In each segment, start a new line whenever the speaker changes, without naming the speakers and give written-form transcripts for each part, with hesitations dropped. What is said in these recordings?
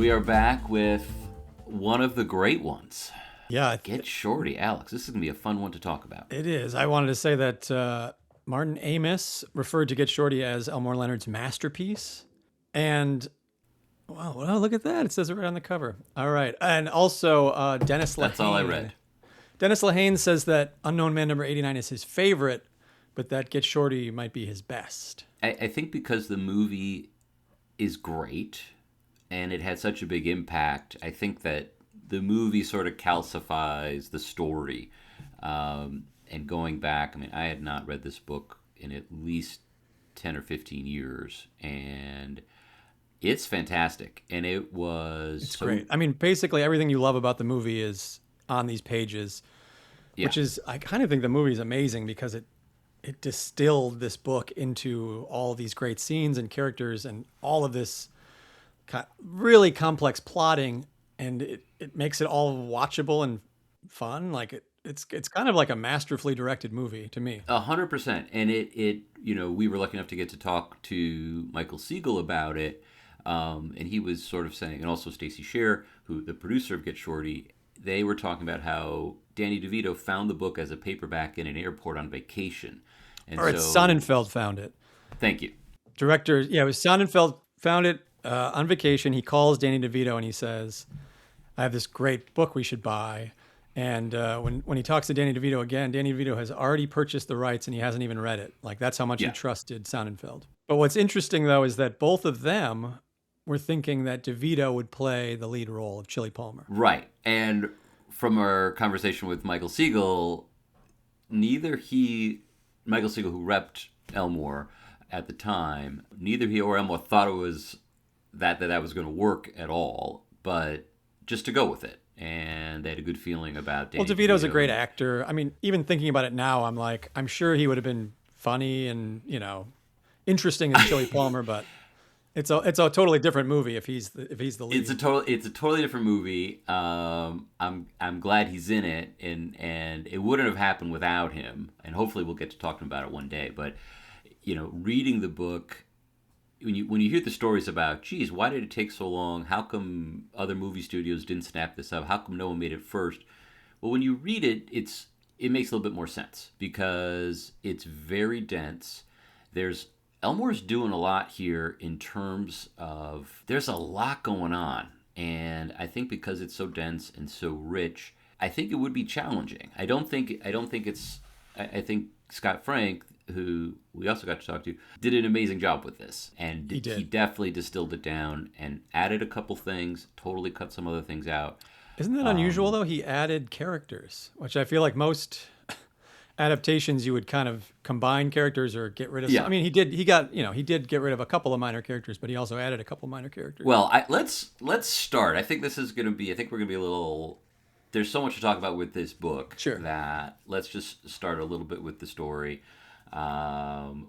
We are back with one of the great ones.
Yeah,
Get Shorty, Alex. This is going to be a fun one to talk about.
it is. I wanted to say that Martin Amis referred to Get Shorty as Elmore Leonard's masterpiece. And, wow, well, look at that. It says it right on the cover. All right. And also, Dennis Lehane.
That's all I read.
Dennis Lehane says that Unknown Man number 89 is his favorite, but that Get Shorty might be his best.
I think because the movie is great and it had such a big impact, I think that the movie sort of calcifies the story. And going back, I mean, I had not read this book in at least 10 or 15 years, and it's fantastic. And it's
great. I mean, basically everything you love about the movie is on these pages, which is, I kind of think the movie is amazing because it distilled this book into all these great scenes and characters and all of this really complex plotting, and it makes it all watchable and fun. Like it's kind of like a masterfully directed movie to me.
100%. And it we were lucky enough to get to talk to Michael Siegel about it, and he was sort of saying, and also Stacey Scher, who the producer of Get Shorty, they were talking about how Danny DeVito found the book as a paperback in an airport on vacation. And
Sonnenfeld found it.
Thank you.
Director, yeah, it was Sonnenfeld found it on vacation. He calls Danny DeVito and he says, I have this great book we should buy. And when he talks to Danny DeVito again, Danny DeVito has already purchased the rights and he hasn't even read it. Like, that's how much he trusted Sonnenfeld. But what's interesting, though, is that both of them were thinking that DeVito would play the lead role of Chili Palmer.
Right. And from our conversation with Michael Siegel, Michael Siegel, who repped Elmore at the time, neither he or Elmore thought it was that was going to work at all, but just to go with it. And they had a good feeling about Danny
DeVito's a great actor. I mean, even thinking about it now, I'm like, I'm sure he would have been funny and, interesting as Chili Palmer, but it's a totally different movie if he's the lead.
It's a totally different movie. I'm glad he's in it, and it wouldn't have happened without him. And hopefully we'll get to talk about it one day. But reading the book, when you hear the stories about, geez, why did it take so long? How come other movie studios didn't snap this up? How come no one made it first? Well, when you read it, it makes a little bit more sense because it's very dense. Elmore's doing a lot here in terms of there's a lot going on. And I think because it's so dense and so rich, I think it would be challenging. I think Scott Frank, who we also got to talk to, did an amazing job with this. And he definitely distilled it down and added a couple things, totally cut some other things out.
Isn't that unusual, though? He added characters, which I feel like most adaptations you would kind of combine characters or get rid of. I mean, he did get rid of a couple of minor characters, but he also added a couple minor characters.
Well, let's start. I think we're going to be a little, there's so much to talk about with this book.
Sure.
That let's just start a little bit with the story.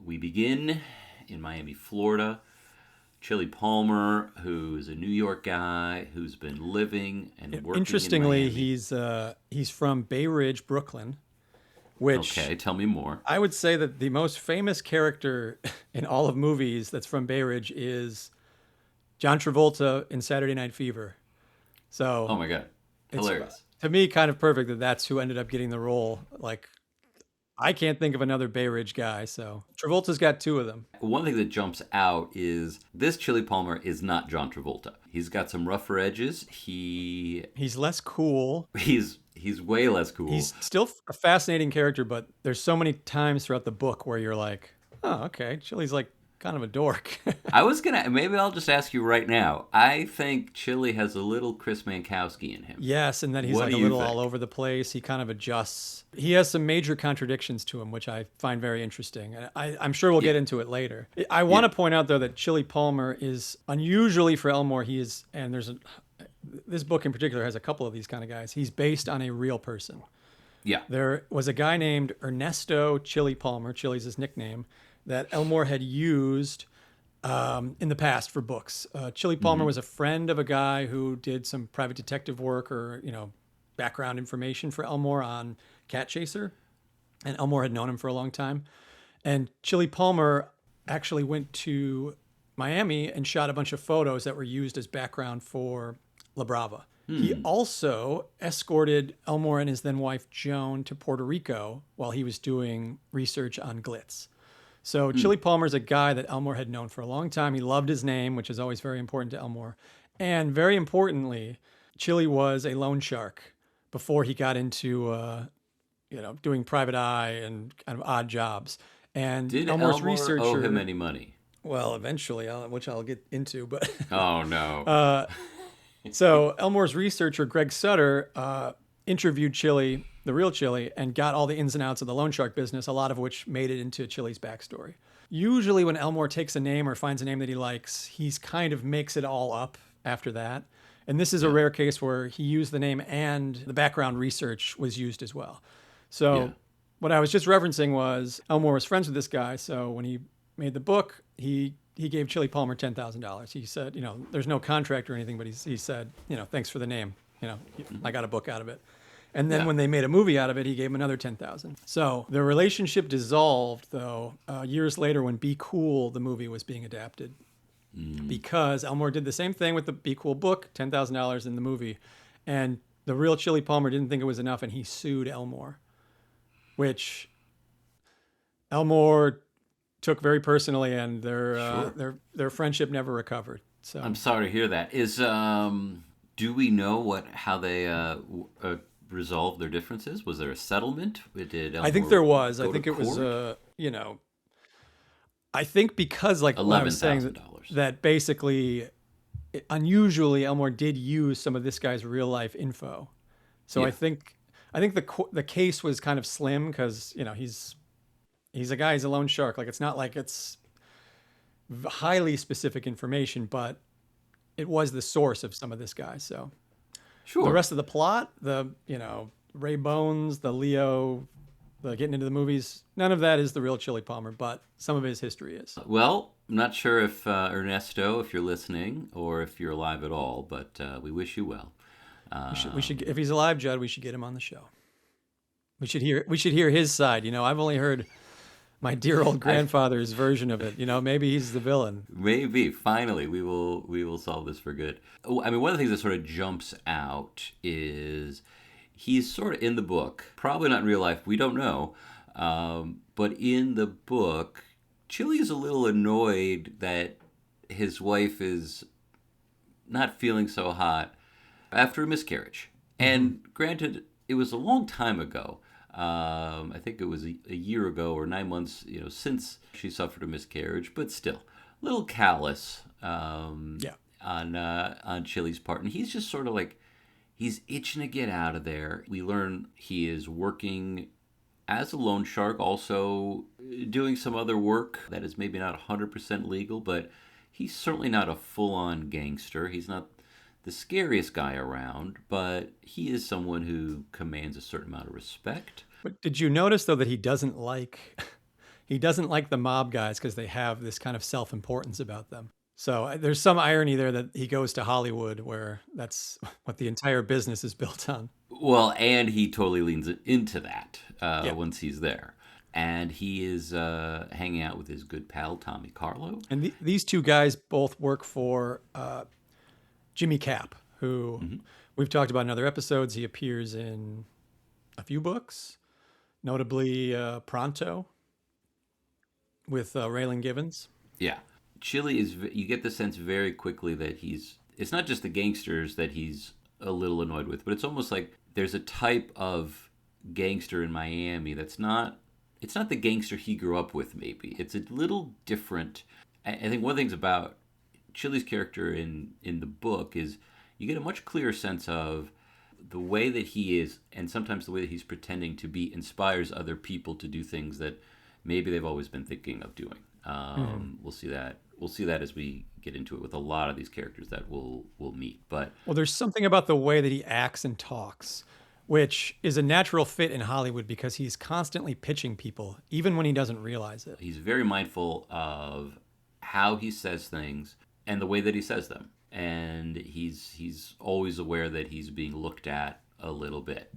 We begin in Miami, Florida. Chili Palmer, who's a New York guy who's been living and working
Interestingly,
in Miami.
he's from Bay Ridge, Brooklyn. Which,
okay, tell me more.
I would say that the most famous character in all of movies that's from Bay Ridge is John Travolta in Saturday Night Fever. So,
oh my God, hilarious.
To me, kind of perfect that that's who ended up getting the role. Like, I can't think of another Bay Ridge guy, so Travolta's got two of them.
One thing that jumps out is this Chili Palmer is not John Travolta. He's got some rougher edges.
He's less cool.
He's way less cool.
He's still a fascinating character, but there's so many times throughout the book where you're like, oh, okay, Chili's like kind of a dork.
Maybe I'll just ask you right now. I think Chili has a little Chris Mankowski in him.
Yes, and then he's like a little all over the place. He kind of adjusts. He has some major contradictions to him, which I find very interesting. I'm sure we'll get into it later. I want to point out, though, that Chili Palmer is unusually for Elmore. This book in particular has a couple of these kind of guys. He's based on a real person.
Yeah.
There was a guy named Ernesto Chili Palmer, Chili's his nickname, that Elmore had used in the past for books. Chili Palmer was a friend of a guy who did some private detective work or, background information for Elmore on Cat Chaser. And Elmore had known him for a long time. And Chili Palmer actually went to Miami and shot a bunch of photos that were used as background for La Brava. He also escorted Elmore and his then wife Joan to Puerto Rico while he was doing research on Glitz. So Chili Palmer's a guy that Elmore had known for a long time. He loved his name, which is always very important to Elmore. And very importantly, Chili was a loan shark before he got into doing private eye and kind of odd jobs. And
Did
Elmore's
Elmore
researcher
owe him any money?
well, eventually, which I'll get into, but
Oh, no.
so Elmore's researcher Greg Sutter interviewed Chili, the real Chili, and got all the ins and outs of the loan shark business, a lot of which made it into Chili's backstory. Usually when Elmore takes a name or finds a name that he likes, he's kind of makes it all up after that. And this is a rare case where he used the name and the background research was used as well. So what I was just referencing was Elmore was friends with this guy. So when he made the book, he gave Chili Palmer $10,000. He said, there's no contract or anything, but he said, thanks for the name. I got a book out of it. And then when they made a movie out of it, he gave him another $10,000. So the relationship dissolved, though, years later when Be Cool, the movie, was being adapted. Because Elmore did the same thing with the Be Cool book, $10,000 in the movie. And the real Chili Palmer didn't think it was enough, and he sued Elmore, which Elmore took very personally, and their friendship never recovered. So
I'm sorry to hear that. Do we know how they resolved their differences? Was there a settlement? Did
I think
Elmore
there was.
go
I think
to
it was,
court?
I think because like what I was saying
$11,000.
that basically, unusually, Elmore did use some of this guy's real life info. So I think the case was kind of slim because he's a guy, he's a loan shark. Like it's not like it's highly specific information, but it was the source of some of this guy. So the rest of the plot, Ray Bones, the Leo, the getting into the movies, none of that is the real Chili Palmer, but some of his history is.
Well, I'm not sure if Ernesto, if you're listening, or if you're alive at all, but we wish you well.
We should, if he's alive, Judd, we should get him on the show. We should hear his side. I've only heard my dear old grandfather's version of it. Maybe he's the villain.
Maybe finally we will solve this for good. I mean, one of the things that sort of jumps out is he's sort of in the book, probably not in real life. We don't know, but in the book, Chili is a little annoyed that his wife is not feeling so hot after a miscarriage. And granted, it was a long time ago. I think it was a year ago or 9 months, since she suffered a miscarriage, but still a little callous on Chili's part. And he's just sort of like, he's itching to get out of there. We learn he is working as a loan shark, also doing some other work that is maybe not 100% legal, but he's certainly not a full-on gangster. He's not the scariest guy around, but he is someone who commands a certain amount of respect.
But did you notice though that he doesn't like the mob guys because they have this kind of self-importance about them? So there's some irony there that he goes to Hollywood where that's what the entire business is built on.
Well, and he totally leans into that once he's there. And he is hanging out with his good pal, Tommy Carlo.
And these two guys both work for Jimmy Cap, who we've talked about in other episodes. He appears in a few books, notably Pronto with Raylan Givens.
Yeah. Chili you get the sense very quickly that it's not just the gangsters that he's a little annoyed with, but it's almost like there's a type of gangster in Miami it's not the gangster he grew up with, maybe. It's a little different. I think one of the things about Chili's character in the book is you get a much clearer sense of the way that he is, and sometimes the way that he's pretending to be inspires other people to do things that maybe they've always been thinking of doing. We'll see that as we get into it with a lot of these characters that we'll meet. But
there's something about the way that he acts and talks, which is a natural fit in Hollywood because he's constantly pitching people, even when he doesn't realize it.
He's very mindful of how he says things and the way that he says them. And he's always aware that he's being looked at a little bit.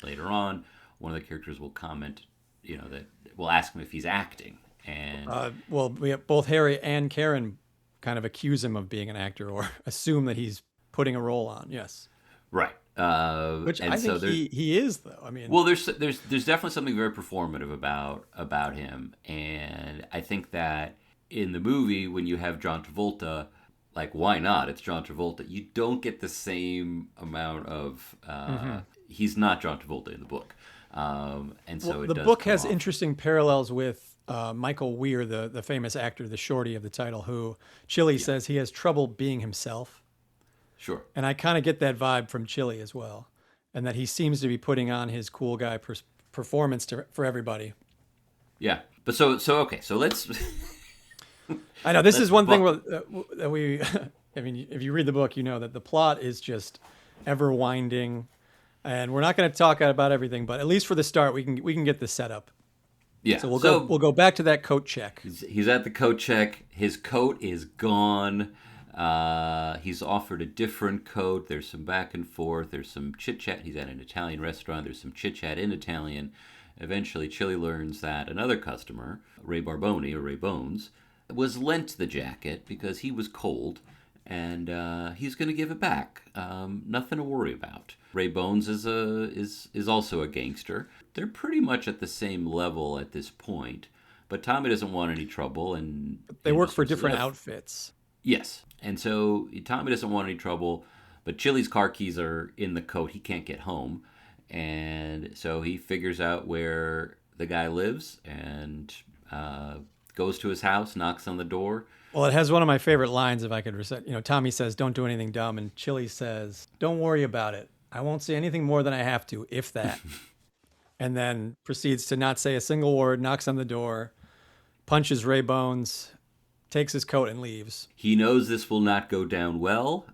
Later on, one of the characters will comment, that we'll ask him if he's acting. And
we have both Harry and Karen kind of accuse him of being an actor or assume that he's putting a role on. Yes.
Right.
Which
And
I
so
think he is, though. I mean,
well, there's definitely something very performative about him, and I think that in the movie when you have John Travolta, like why not? It's John Travolta. You don't get the same amount of. He's not John Travolta in the book, and so
well,
it
the
does
book
come
has
off.
interesting parallels with Michael Weir, the famous actor, the Shorty of the title, who Chili says he has trouble being himself.
Sure.
And I kind of get that vibe from Chili as well. And that he seems to be putting on his cool guy performance for everybody.
Yeah, but so okay. So let's.
I know this
let's
is one thing
buck-
that we, I mean, if you read the book, you know that the plot is just ever winding. And we're not going to talk about everything, but at least for the start, we can get this set up.
Yeah.
So we'll go back to that coat check.
He's at the coat check. His coat is gone. He's offered a different coat. There's some back and forth. There's some chit chat. He's at an Italian restaurant. There's some chit chat in Italian. Eventually, Chili learns that another customer, Ray Barboni or Ray Bones, was lent the jacket because he was cold, and he's going to give it back. Nothing to worry about. Ray Bones is also a gangster. They're pretty much at the same level at this point, but Tommy doesn't want any trouble, and
They work for
just
different
left.
outfits.
Yes, and so Tommy doesn't want any trouble, but Chili's car keys are in the coat. He can't get home, and so he figures out where the guy lives and goes to his house, knocks on the door.
Well, it has one of my favorite lines, if I could recite. Tommy says, "Don't do anything dumb," and Chili says, "Don't worry about it. I won't say anything more than I have to, if that." And then proceeds to not say a single word, knocks on the door, punches Ray Bones, takes his coat, and leaves.
He knows this will not go down well.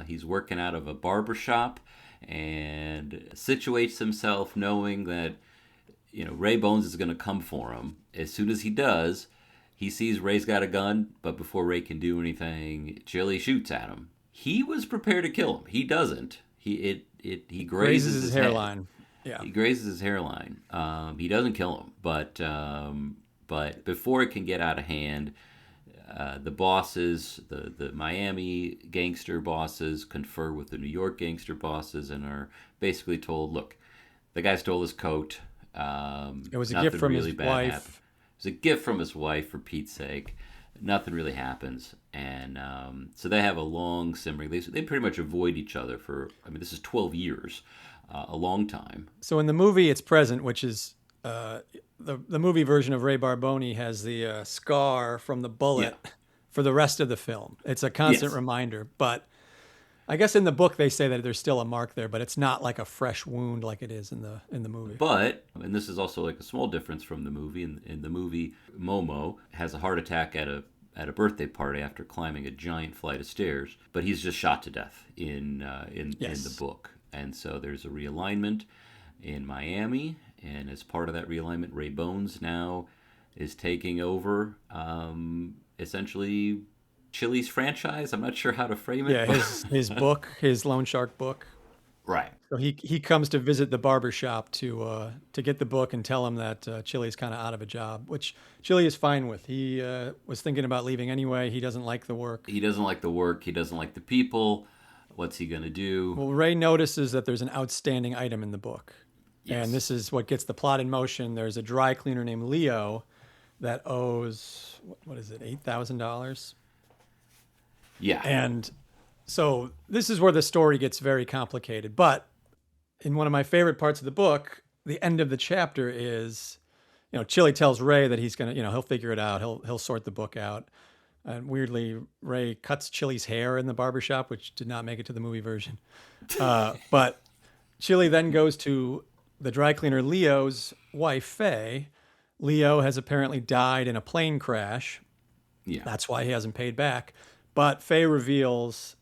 He's working out of a barber shop and situates himself knowing that Ray Bones is going to come for him. As soon as he does, he sees Ray's got a gun, but before Ray can do anything, Chili shoots at him. He was prepared to kill him. He doesn't. He grazes his
hairline.
head.
Yeah.
He grazes his hairline. He doesn't kill him, but before it can get out of hand, the bosses, the Miami gangster bosses, confer with the New York gangster bosses and are basically told, "Look, the guy stole his coat.
It was a gift from his wife.
Happened. It was a gift from his wife, for Pete's sake. Nothing really happens." And so they have a long simmering. They pretty much avoid each other for, this is 12 years, a long time.
So in the movie, it's present, which is the movie version of Ray Barboni has the scar from the bullet for the rest of the film. It's a constant reminder. But I guess in the book they say that there's still a mark there, but it's not like a fresh wound like it is in the movie.
But, and this is also like a small difference from the movie. In the movie, Momo has a heart attack at a birthday party after climbing a giant flight of stairs, but he's just shot to death in the book. And so there's a realignment in Miami, and as part of that realignment, Ray Bones now is taking over essentially Chili's franchise. I'm not sure how to frame it.
Yeah, his book, his Loan Shark book.
Right.
So he comes to visit the barber shop to get the book and tell him that Chili's kind of out of a job, which Chili is fine with. He was thinking about leaving anyway. He doesn't like the work.
He doesn't like the work. He doesn't like the people. What's he going to do?
Well, Ray notices that there's an outstanding item in the book.
Yes.
And this is what gets the plot in motion. There's a dry cleaner named Leo that owes, what is it, $8,000?
Yeah.
And so this is where the story gets very complicated. But in one of my favorite parts of the book, the end of the chapter is, Chili tells Ray that he's going to, he'll figure it out. He'll sort the book out. And weirdly, Ray cuts Chili's hair in the barbershop, which did not make it to the movie version. But Chili then goes to the dry cleaner Leo's wife, Faye. Leo has apparently died in a plane crash.
Yeah.
That's why he hasn't paid back. But Faye reveals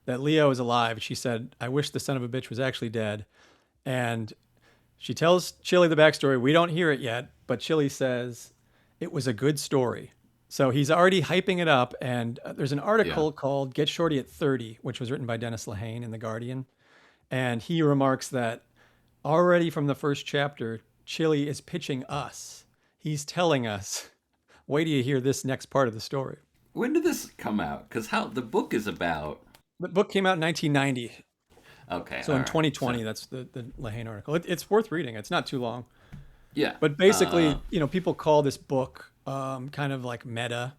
that Leo is alive. She said, "I wish the son of a bitch was actually dead." And she tells Chili the backstory. We don't hear it yet, but Chili says it was a good story. So he's already hyping it up. And there's an article called Get Shorty at 30, which was written by Dennis Lehane in The Guardian. And he remarks that already from the first chapter, Chili is pitching us. He's telling us, wait till you hear this next part of the story.
When did this come out? Because how the book is about.
The book came out in 1990.
Okay,
So
all
in
right. So
2020, that's the Lehane article. It's worth reading. It's not too long.
yeah,
But basically, people call this book kind of like meta.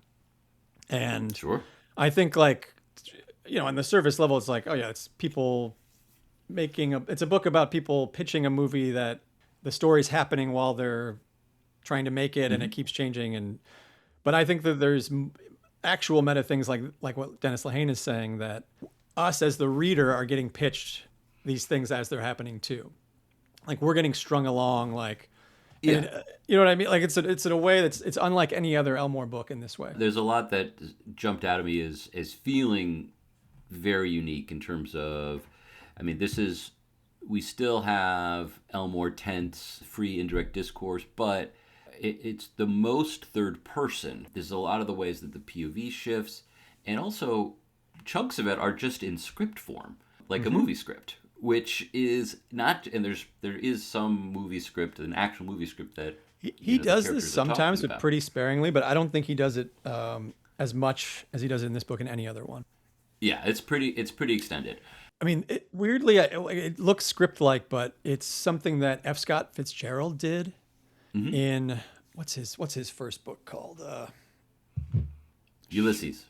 And
sure.
I think like, on the surface level, it's like, oh yeah, it's people it's a book about people pitching a movie that the story's happening while they're trying to make it and it keeps changing. But I think that there's actual meta things like what Dennis Lehane is saying, that us as the reader are getting pitched these things as they're happening too. Like we're getting strung along, like,
Yeah.
you know what I mean? Like it's in a way it's unlike any other Elmore book in this way.
There's a lot that jumped out at me as feeling very unique in terms of, I mean, we still have Elmore tense, free indirect discourse, but it's the most third person. There's a lot of the ways that the POV shifts, and also chunks of it are just in script form, like a movie script, which is not, and there is some movie script, an actual movie script that
He
the
does
characters
this
are
sometimes,
talking
but
about.
pretty sparingly. But I don't think he does it as much as he does it in this book and any other one.
Yeah, it's pretty extended.
I mean, weirdly, it looks script-like, but it's something that F. Scott Fitzgerald did in what's his first book called?
Ulysses,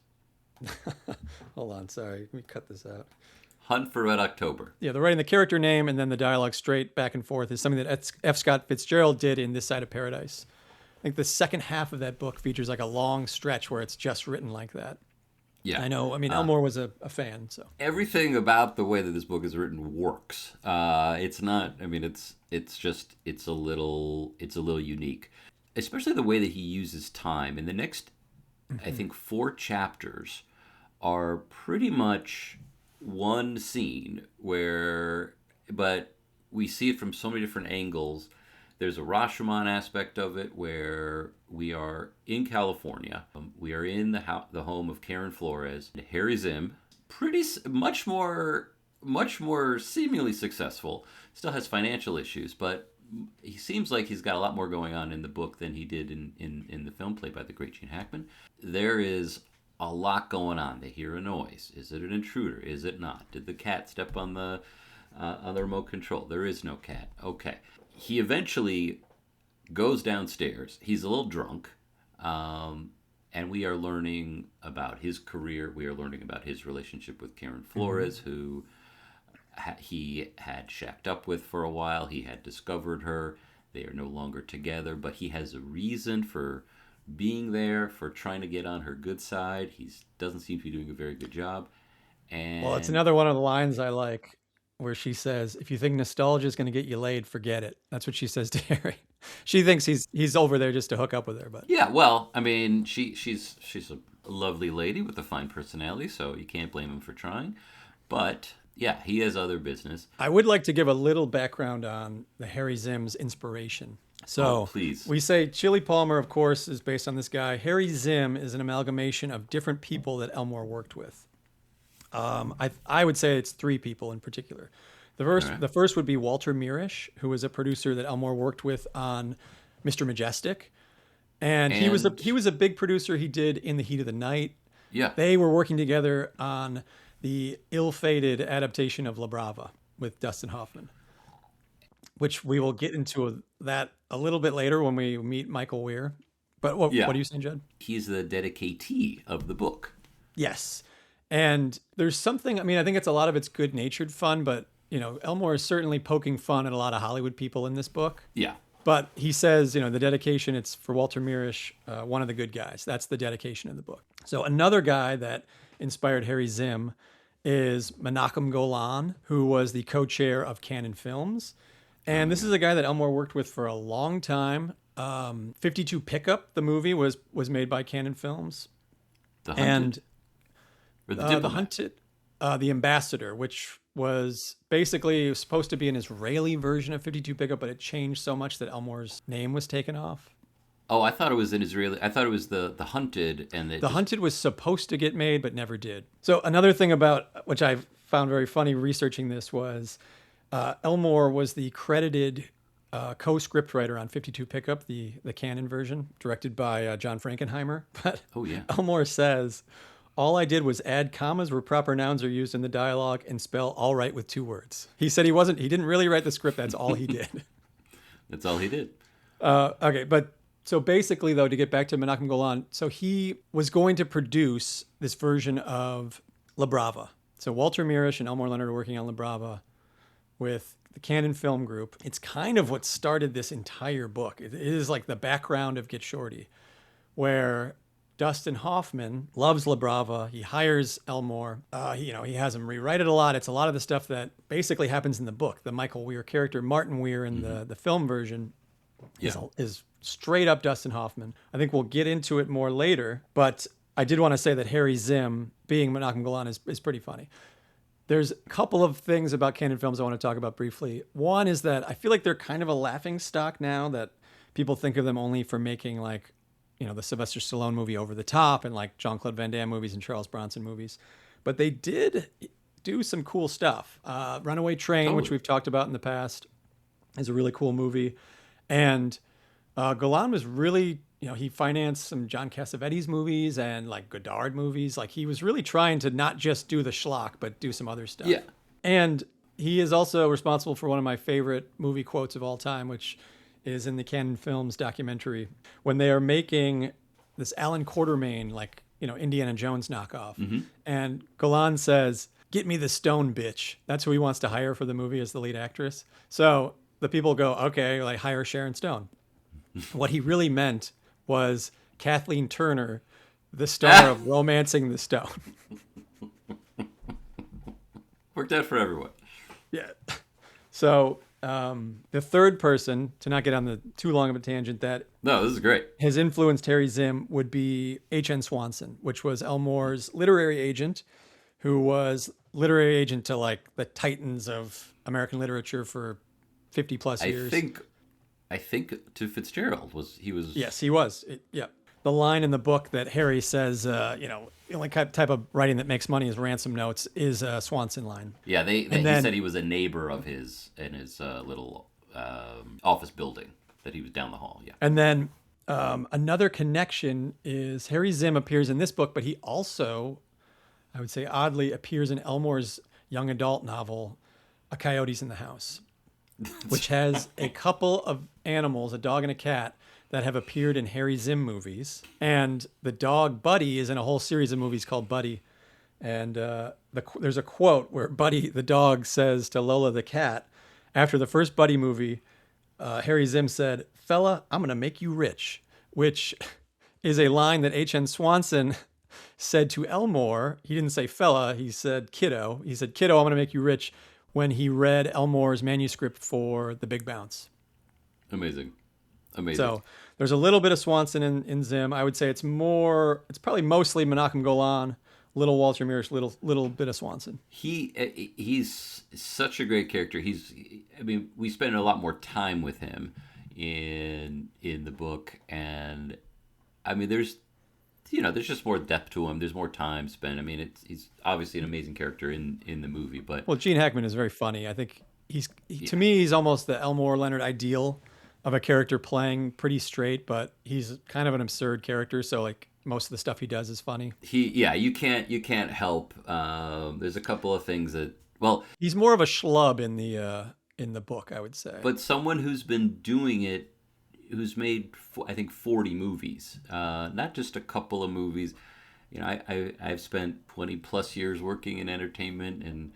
Hold on, sorry, let me cut this out.
Hunt for Red October.
Yeah, the writing the character name and then the dialogue straight back and forth is something that F. Scott Fitzgerald did in This Side of Paradise. I think the second half of that book features like a long stretch where it's just written like that.
Yeah,
I know. I mean, Elmore was a fan, so.
everything about the way that this book is written works. It's not. I mean, it's a little unique, especially the way that he uses time. In the next, I think 4 chapters are pretty much one scene but we see it from so many different angles. There's a Rashomon aspect of it where we are in California. We are in the home of Karen Flores. Harry Zim, much more seemingly successful. Still has financial issues, but he seems like he's got a lot more going on in the book than he did in the film played by the great Gene Hackman. There is a lot going on. They hear a noise. Is it an intruder? Is it not? Did the cat step on the remote control? There is no cat. Okay. He eventually goes downstairs. He's a little drunk, and we are learning about his career. We are learning about his relationship with Karen Flores, who he had shacked up with for a while. He had discovered her. They are no longer together, but he has a reason for being there, for trying to get on her good side. He doesn't seem to be doing a very good job.
Well, it's
And
another one of the lines I like where she says, "If you think nostalgia is going to get you laid, forget it." That's what she says to Harry. She thinks he's over there just to hook up with her, but
yeah, well, I mean, she's a lovely lady with a fine personality, so you can't blame him for trying. But yeah, he has other business.
I would like to give a little background on the Harry Zim's inspiration. So
Please.
we say Chili Palmer, of course, is based on this guy. Harry Zim is an amalgamation of different people that Elmore worked with. I would say it's 3 people in particular. The first would be Walter Mirisch, who was a producer that Elmore worked with on Mr. Majestic, and he was a big producer. He did In the Heat of the Night.
Yeah.
They were working together on the ill-fated adaptation of La Brava with Dustin Hoffman, which we will get into that a little bit later when we meet Michael Weir. But what are you saying, Judd?
He's the dedicatee of the book.
Yes. And there's something, I mean, I think a lot of it's good-natured fun, but, Elmore is certainly poking fun at a lot of Hollywood people in this book.
Yeah.
But he says, the dedication, it's for Walter Mirisch, one of the good guys. That's the dedication of the book. So another guy that inspired Harry Zim is Menachem Golan, who was the co-chair of Cannon Films. And this is a guy that Elmore worked with for a long time. 52 Pickup, the movie, was made by Cannon Films.
The Hunted. Or the Diplomat.
The Hunted, the Ambassador, which was basically supposed to be an Israeli version of 52 Pickup, but it changed so much that Elmore's name was taken off.
Oh, I thought it was an Israeli. I thought it was the Hunted, and
the Hunted was supposed to get made, but never did. So another thing about which I found very funny researching this was Elmore was the credited co-scriptwriter on 52 Pickup, the canon version, directed by John Frankenheimer. But
Oh yeah.
Elmore says, all I did was add commas where proper nouns are used in the dialogue and spell all right with 2 words. He said he didn't really write the script. That's all he did.
That's all he did.
Okay, but so basically, though, to get back to Menachem Golan, so he was going to produce this version of La Brava. So Walter Mirisch and Elmore Leonard are working on La Brava with the Cannon Film Group. It's kind of what started this entire book. It is like the background of Get Shorty, where Dustin Hoffman loves La Brava. He hires Elmore. He has him rewrite it a lot. It's a lot of the stuff that basically happens in the book. The Michael Weir character, Martin Weir, in the film version is straight up Dustin Hoffman. I think we'll get into it more later, but I did want to say that Harry Zim being Menachem Golan is pretty funny. There's a couple of things about Cannon Films I want to talk about briefly. One is that I feel like they're kind of a laughing stock now, that people think of them only for making like, the Sylvester Stallone movie Over the Top and like Jean-Claude Van Damme movies and Charles Bronson movies. But they did do some cool stuff. Runaway Train, which we've talked about in the past, is a really cool movie. And Golan was really, he financed some John Cassavetes movies and like Godard movies. Like he was really trying to not just do the schlock, but do some other stuff.
Yeah.
And he is also responsible for one of my favorite movie quotes of all time, which is in the Cannon Films documentary when they are making this Alan Quatermain, like, Indiana Jones knockoff. Mm-hmm. And Golan says, "Get me the stone bitch." That's who he wants to hire for the movie as the lead actress. So the people go, okay, like hire Sharon Stone. What he really meant was Kathleen Turner, the star of Romancing the Stone.
Worked out for everyone.
Yeah. So the third person, to not get on too long of a tangent, that
No, this is great.
has influenced Harry Zim would be H.N. Swanson, which was Elmore's literary agent, who was literary agent to like the titans of American literature for 50 plus years.
I think to Fitzgerald was.
Yes, he was. Yeah. The line in the book that Harry says, the only type of writing that makes money is ransom notes, is a Swanson line.
Yeah, he said he was a neighbor of his in his little office building that he was down the hall. Yeah.
And then another connection is Harry Zim appears in this book, but he also, I would say oddly, appears in Elmore's young adult novel, A Coyote's in the House, which has a couple of animals, a dog and a cat, that have appeared in Harry Zim movies. And the dog Buddy is in a whole series of movies called Buddy. And there's a quote where Buddy, the dog, says to Lola the cat, after the first Buddy movie, Harry Zim said, "Fella, I'm going to make you rich," which is a line that H.N. Swanson said to Elmore. He didn't say fella, he said kiddo. He said, "Kiddo, I'm going to make you rich," when he read Elmore's manuscript for The Big Bounce.
Amazing.
So there's a little bit of Swanson in Zim. I would say it's probably mostly Menachem Golan, little Walter Mirisch, little bit of Swanson.
He's such a great character. We spend a lot more time with him in the book, and there's just more depth to him. There's more time spent. He's obviously an amazing character in the movie, but
Gene Hackman is very funny. I think to me he's almost the Elmore Leonard ideal of a character playing pretty straight, but he's kind of an absurd character. So like most of the stuff he does is funny.
You can't help. There's a couple of things that,
he's more of a schlub in the book, I would say.
But someone who's been doing it, who's made I think 40 movies, not just a couple of movies. I've spent 20 plus years working in entertainment, and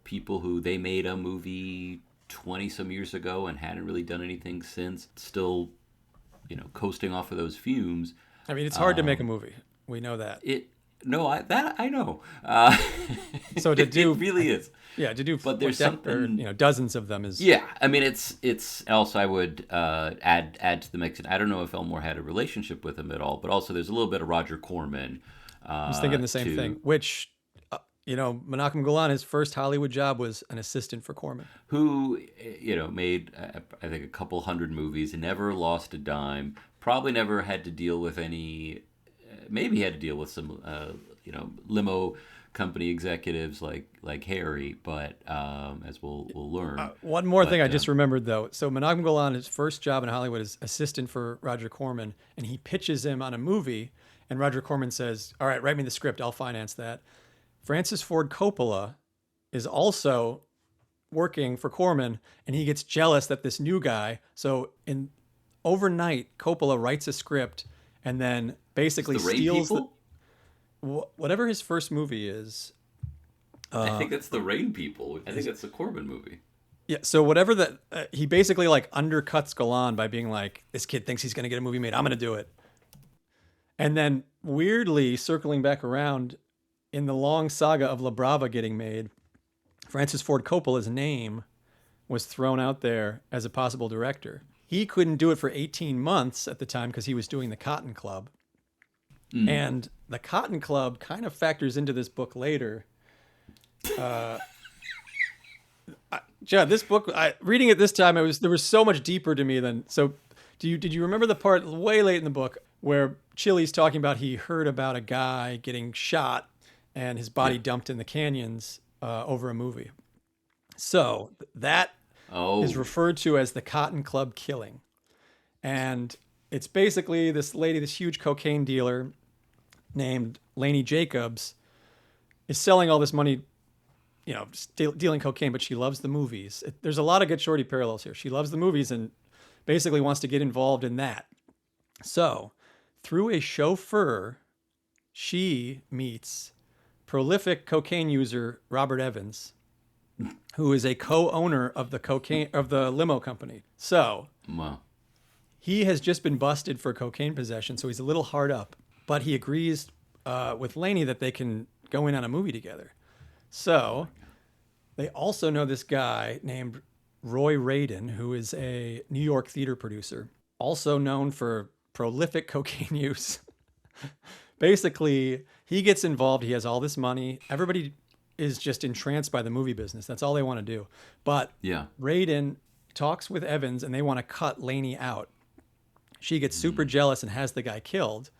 people who they made a movie 20 some years ago and hadn't really done anything since, still coasting off of those fumes.
It's hard to make a movie. We know that.
I know.
So to do
it really is.
Yeah, to do,
but there's something,
dozens of them is.
Yeah, it's also, I would add to the mix. And I don't know if Elmore had a relationship with him at all, but also there's a little bit of Roger Corman.
I was thinking the same thing. Which, Menachem Golan, his first Hollywood job was an assistant for Corman,
who made I think a couple hundred movies, never lost a dime. Probably never had to deal with any. Maybe had to deal with some limo company executives like Harry, but as we'll learn.
One more thing
But
I just remembered though. So Monogam Golan, his first job in Hollywood is assistant for Roger Corman, and he pitches him on a movie, and Roger Corman says, "All right, write me the script. I'll finance that." Francis Ford Coppola is also working for Corman, and he gets jealous that this new guy. So in overnight, Coppola writes a script and then basically
the Rain
steals
People.
whatever his first movie is.
I think that's the Rain People. I think that's the Corbin movie.
Yeah, so whatever that he basically like undercuts Golan by being like, this kid thinks he's going to get a movie made. I'm going to do it. And then weirdly circling back around in the long saga of La Brava getting made, Francis Ford Coppola's name was thrown out there as a possible director. He couldn't do it for 18 months at the time because he was doing the Cotton Club. And the Cotton Club kind of factors into this book later. Judd, this book, reading it this time, there was so much deeper to me than. So, did you remember the part way late in the book where Chili's talking about he heard about a guy getting shot and his body dumped in the canyons over a movie? So that is referred to as the Cotton Club killing, and it's basically this lady, this huge cocaine dealer named Lainey Jacobs, is selling all this money, dealing cocaine, but she loves the movies. There's a lot of good Shorty parallels here. She loves the movies and basically wants to get involved in that. So, through a chauffeur, she meets prolific cocaine user Robert Evans, who is a co-owner of the limo company. So,
Wow.
he has just been busted for cocaine possession, so he's a little hard up. But he agrees with Lainey that they can go in on a movie together. So they also know this guy named Roy Radin, who is a New York theater producer, also known for prolific cocaine use. Basically, he gets involved. He has all this money. Everybody is just entranced by the movie business. That's all they want to do. But Radin talks with Evans, and they want to cut Lainey out. She gets super jealous and has the guy killed.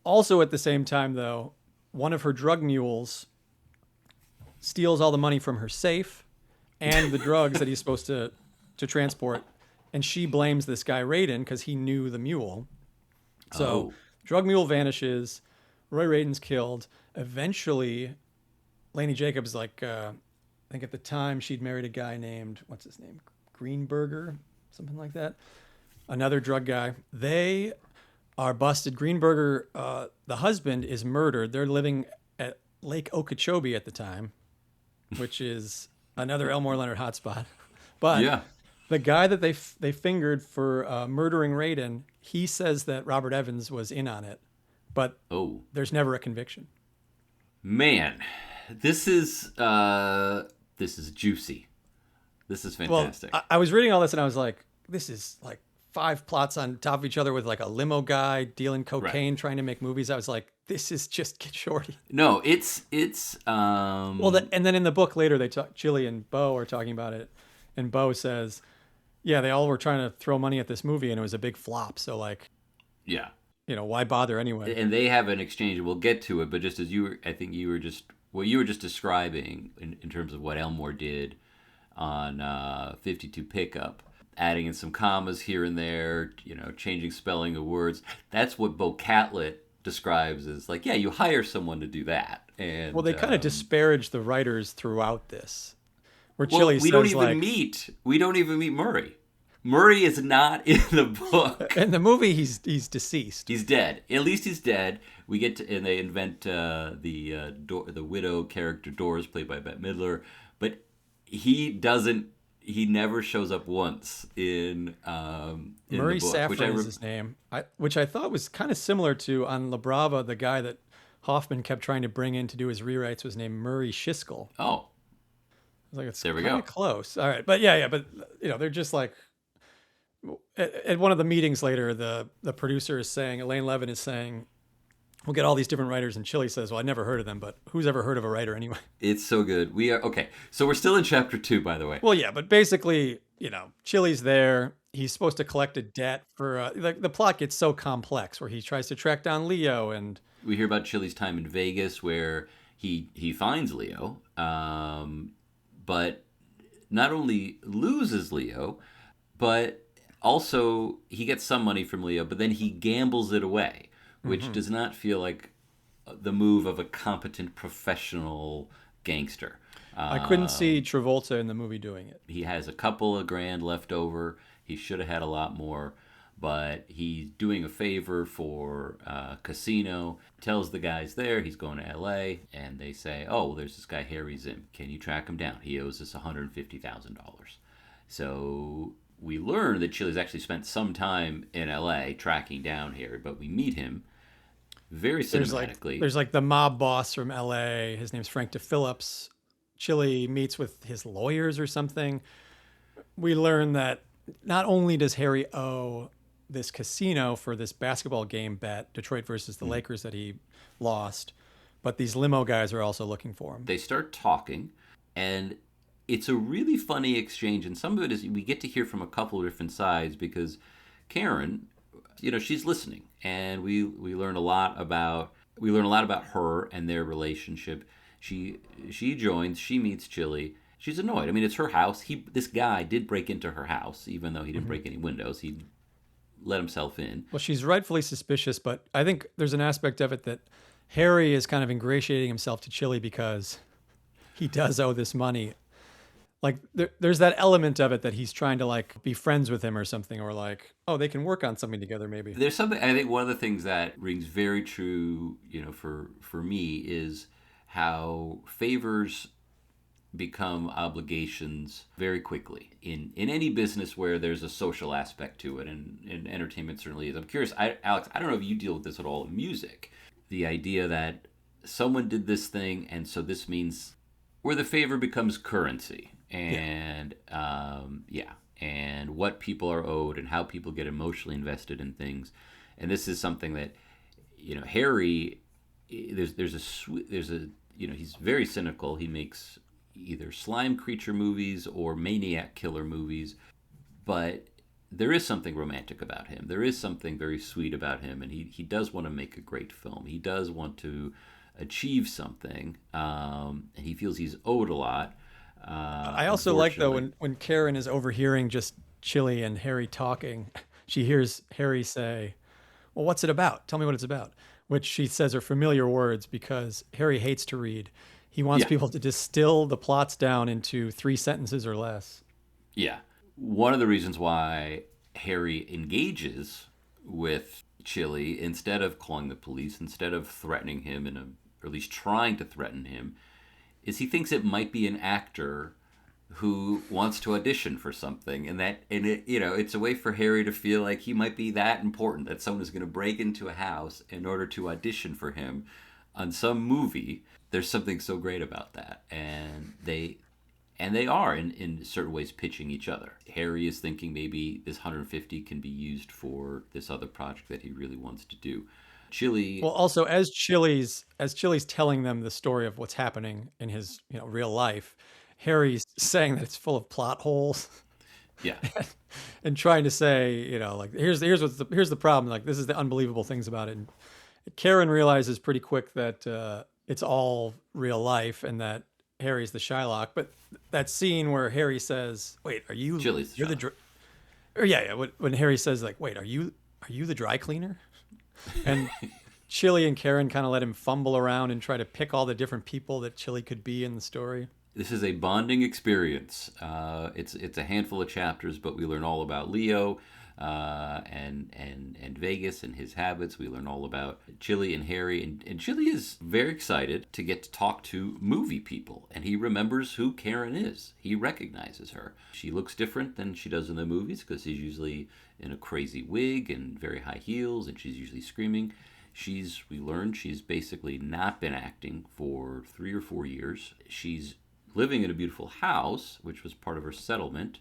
Also, at the same time, though, one of her drug mules steals all the money from her safe and the drugs that he's supposed to transport. And she blames this guy, Radin, because he knew the mule. So drug mule vanishes. Roy Radin's killed. Eventually, Lainey Jacobs, I think at the time she'd married a guy named, what's his name? Greenberger, something like that. Another drug guy. They are busted. Greenberger, the husband, is murdered. They're living at Lake Okeechobee at the time, which is another Elmore Leonard hotspot. But the guy that they fingered for murdering Radin, he says that Robert Evans was in on it, but there's never a conviction.
Man, this is juicy. This is fantastic.
Well, I was reading all this and I was like, this is like 5 plots on top of each other with like a limo guy dealing cocaine, trying to make movies. I was like, this is just Get Shorty.
No, it's
well, and then in the book later, they talk. Chili and Bo are talking about it, and Bo says, "Yeah, they all were trying to throw money at this movie, and it was a big flop. So like, why bother anyway?"
And they have an exchange. We'll get to it, but just as I think you were just describing in terms of what Elmore did on 52 Pickup. Adding in some commas here and there, changing spelling of words. That's what Bo Catlett describes as like, you hire someone to do that. And
they kind of disparage the writers throughout this. Where
Chili
says,
we don't even meet Murray. Murray is not in the book.
In the movie, he's deceased.
He's dead. At least he's dead. We get to, and they invent the widow character Doris, played by Bette Midler, but he never shows up once in
Murray
the book.
Safran is his name, which I thought was kind of similar to on La Brava. The guy that Hoffman kept trying to bring in to do his rewrites was named Murray Shiskel.
Oh,
I was like, it's
there we
go. Close. All right, but but they're just like at one of the meetings later, the producer is saying, Elaine Levin is saying, we'll get all these different writers, and Chili says, well, I never heard of them, but who's ever heard of a writer anyway?
It's so good. We are okay. So we're still in chapter 2, by the way.
Well, yeah, but basically, Chili's there. He's supposed to collect a debt for the plot gets so complex where he tries to track down Leo and
We hear about Chili's time in Vegas, where he finds Leo, but not only loses Leo, but also he gets some money from Leo, but then he gambles it away, which does not feel like the move of a competent professional gangster.
I couldn't see Travolta in the movie doing it.
He has a couple of grand left over. He should have had a lot more, but he's doing a favor for a casino. Tells the guys there he's going to L.A., and they say, "Oh, well, there's this guy Harry Zim. Can you track him down? He owes us $150,000." So we learn that Chili's actually spent some time in L.A. tracking down Harry, but we meet him very cinematically.
There's like the mob boss from L.A. His name's Frank DePhillips. Chili meets with his lawyers or something. We learn that not only does Harry owe this casino for this basketball game bet, Detroit versus the Lakers, that he lost, but these limo guys are also looking for him.
They start talking, and it's a really funny exchange, and some of it is we get to hear from a couple of different sides, because Karen, she's listening, and we learn a lot about her and their relationship. She joins, she meets Chili. She's annoyed. I mean, it's her house. This guy did break into her house, even though he didn't break any windows. He let himself in.
Well, she's rightfully suspicious, but I think there's an aspect of it that Harry is kind of ingratiating himself to Chili because he does owe this money. Like there's that element of it that he's trying to like be friends with him or something, or like, oh, they can work on something together maybe.
There's something, I think one of the things that rings very true, for me is how favors become obligations very quickly in any business where there's a social aspect to it, and entertainment certainly is. I'm curious, Alex, I don't know if you deal with this at all in music, the idea that someone did this thing, and so this means where the favor becomes currency, and and what people are owed and how people get emotionally invested in things. And this is something that Harry, there's a he's very cynical. He makes either slime creature movies or maniac killer movies, but there is something romantic about him. There is something very sweet about him, and he does want to make a great film. He does want to achieve something, and he feels he's owed a lot.
I also like, though, when Karen is overhearing just Chili and Harry talking, she hears Harry say, "Well, what's it about? Tell me what it's about." Which she says are familiar words because Harry hates to read. He wants people to distill the plots down into 3 sentences or less.
Yeah. One of the reasons why Harry engages with Chili, instead of calling the police, instead of threatening him, or at least trying to threaten him, is he thinks it might be an actor who wants to audition for something, and it's a way for Harry to feel like he might be that important that someone is going to break into a house in order to audition for him on some movie. There's something so great about that, and they are in certain ways pitching each other. Harry is thinking maybe this 150 can be used for this other project that he really wants to do. Chili.
Well, also as Chili's telling them the story of what's happening in his real life, Harry's saying that it's full of plot holes.
Yeah.
And trying to say, like here's the problem. Like this is the unbelievable things about it. And Karen realizes pretty quick that it's all real life and that Harry's the Shylock. But that scene where Harry says, "Wait, are you?"
Chili's the
Shylock. When Harry says, like, "Wait, are you the dry cleaner?" And Chili and Karen kind of let him fumble around and try to pick all the different people that Chili could be in the story.
This is a bonding experience. It's a handful of chapters, but we learn all about Leo and Vegas and his habits. We learn all about Chili and Harry, and Chili is very excited to get to talk to movie people, and he remembers who Karen is. He recognizes her. She looks different than she does in the movies because she's usually in a crazy wig and very high heels, and she's usually screaming. We learned she's basically not been acting for 3 or 4 years. She's living in a beautiful house, which was part of her settlement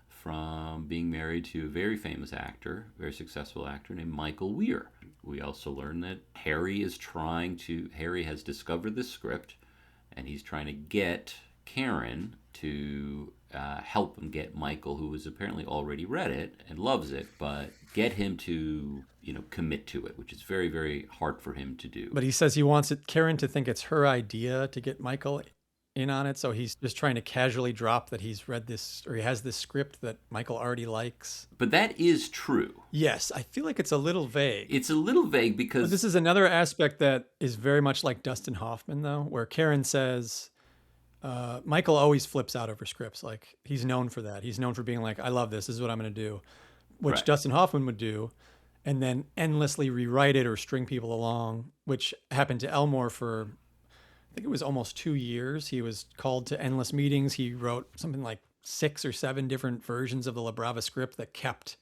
from being married to a very famous actor, very successful actor named Michael Weir. We also learn that Harry has discovered this script, and he's trying to get Karen to help him get Michael, who has apparently already read it and loves it, but get him to commit to it, which is very, very hard for him to do.
But he says he wants Karen to think it's her idea to get Michael in on it, so he's just trying to casually drop that he's read this, or he has this script that Michael already likes.
But that is true.
Yes, I feel like it's a little vague.
It's a little vague because...
But this is another aspect that is very much like Dustin Hoffman, though, where Karen says... Michael always flips out over scripts. Like, he's known for that. He's known for being like, I love this. This is what I'm going to do. Which
Right.
Dustin Hoffman would do, and then endlessly rewrite it or string people along, which happened to Elmore for, I think it was almost 2 years. He was called to endless meetings. He wrote something like 6 or 7 different versions of the La Brava script that kept.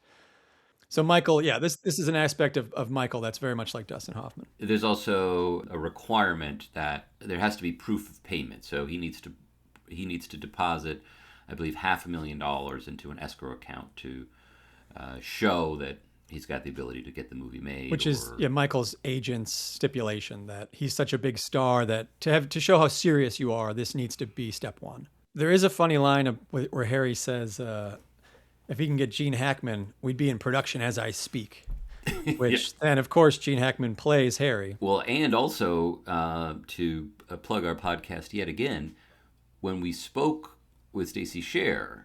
So Michael, yeah, this is an aspect of Michael that's very much like Dustin Hoffman.
There's also a requirement that there has to be proof of payment. So he needs to deposit, I believe, $500,000 into an escrow account to show that he's got the ability to get the movie made.
Which is Michael's agent's stipulation that he's such a big star that to show how serious you are, this needs to be step one. There is a funny line where Harry says, if he can get Gene Hackman, we'd be in production as I speak. Which then, of course, Gene Hackman plays Harry.
Well, and also to plug our podcast yet again, when we spoke with Stacey Scher,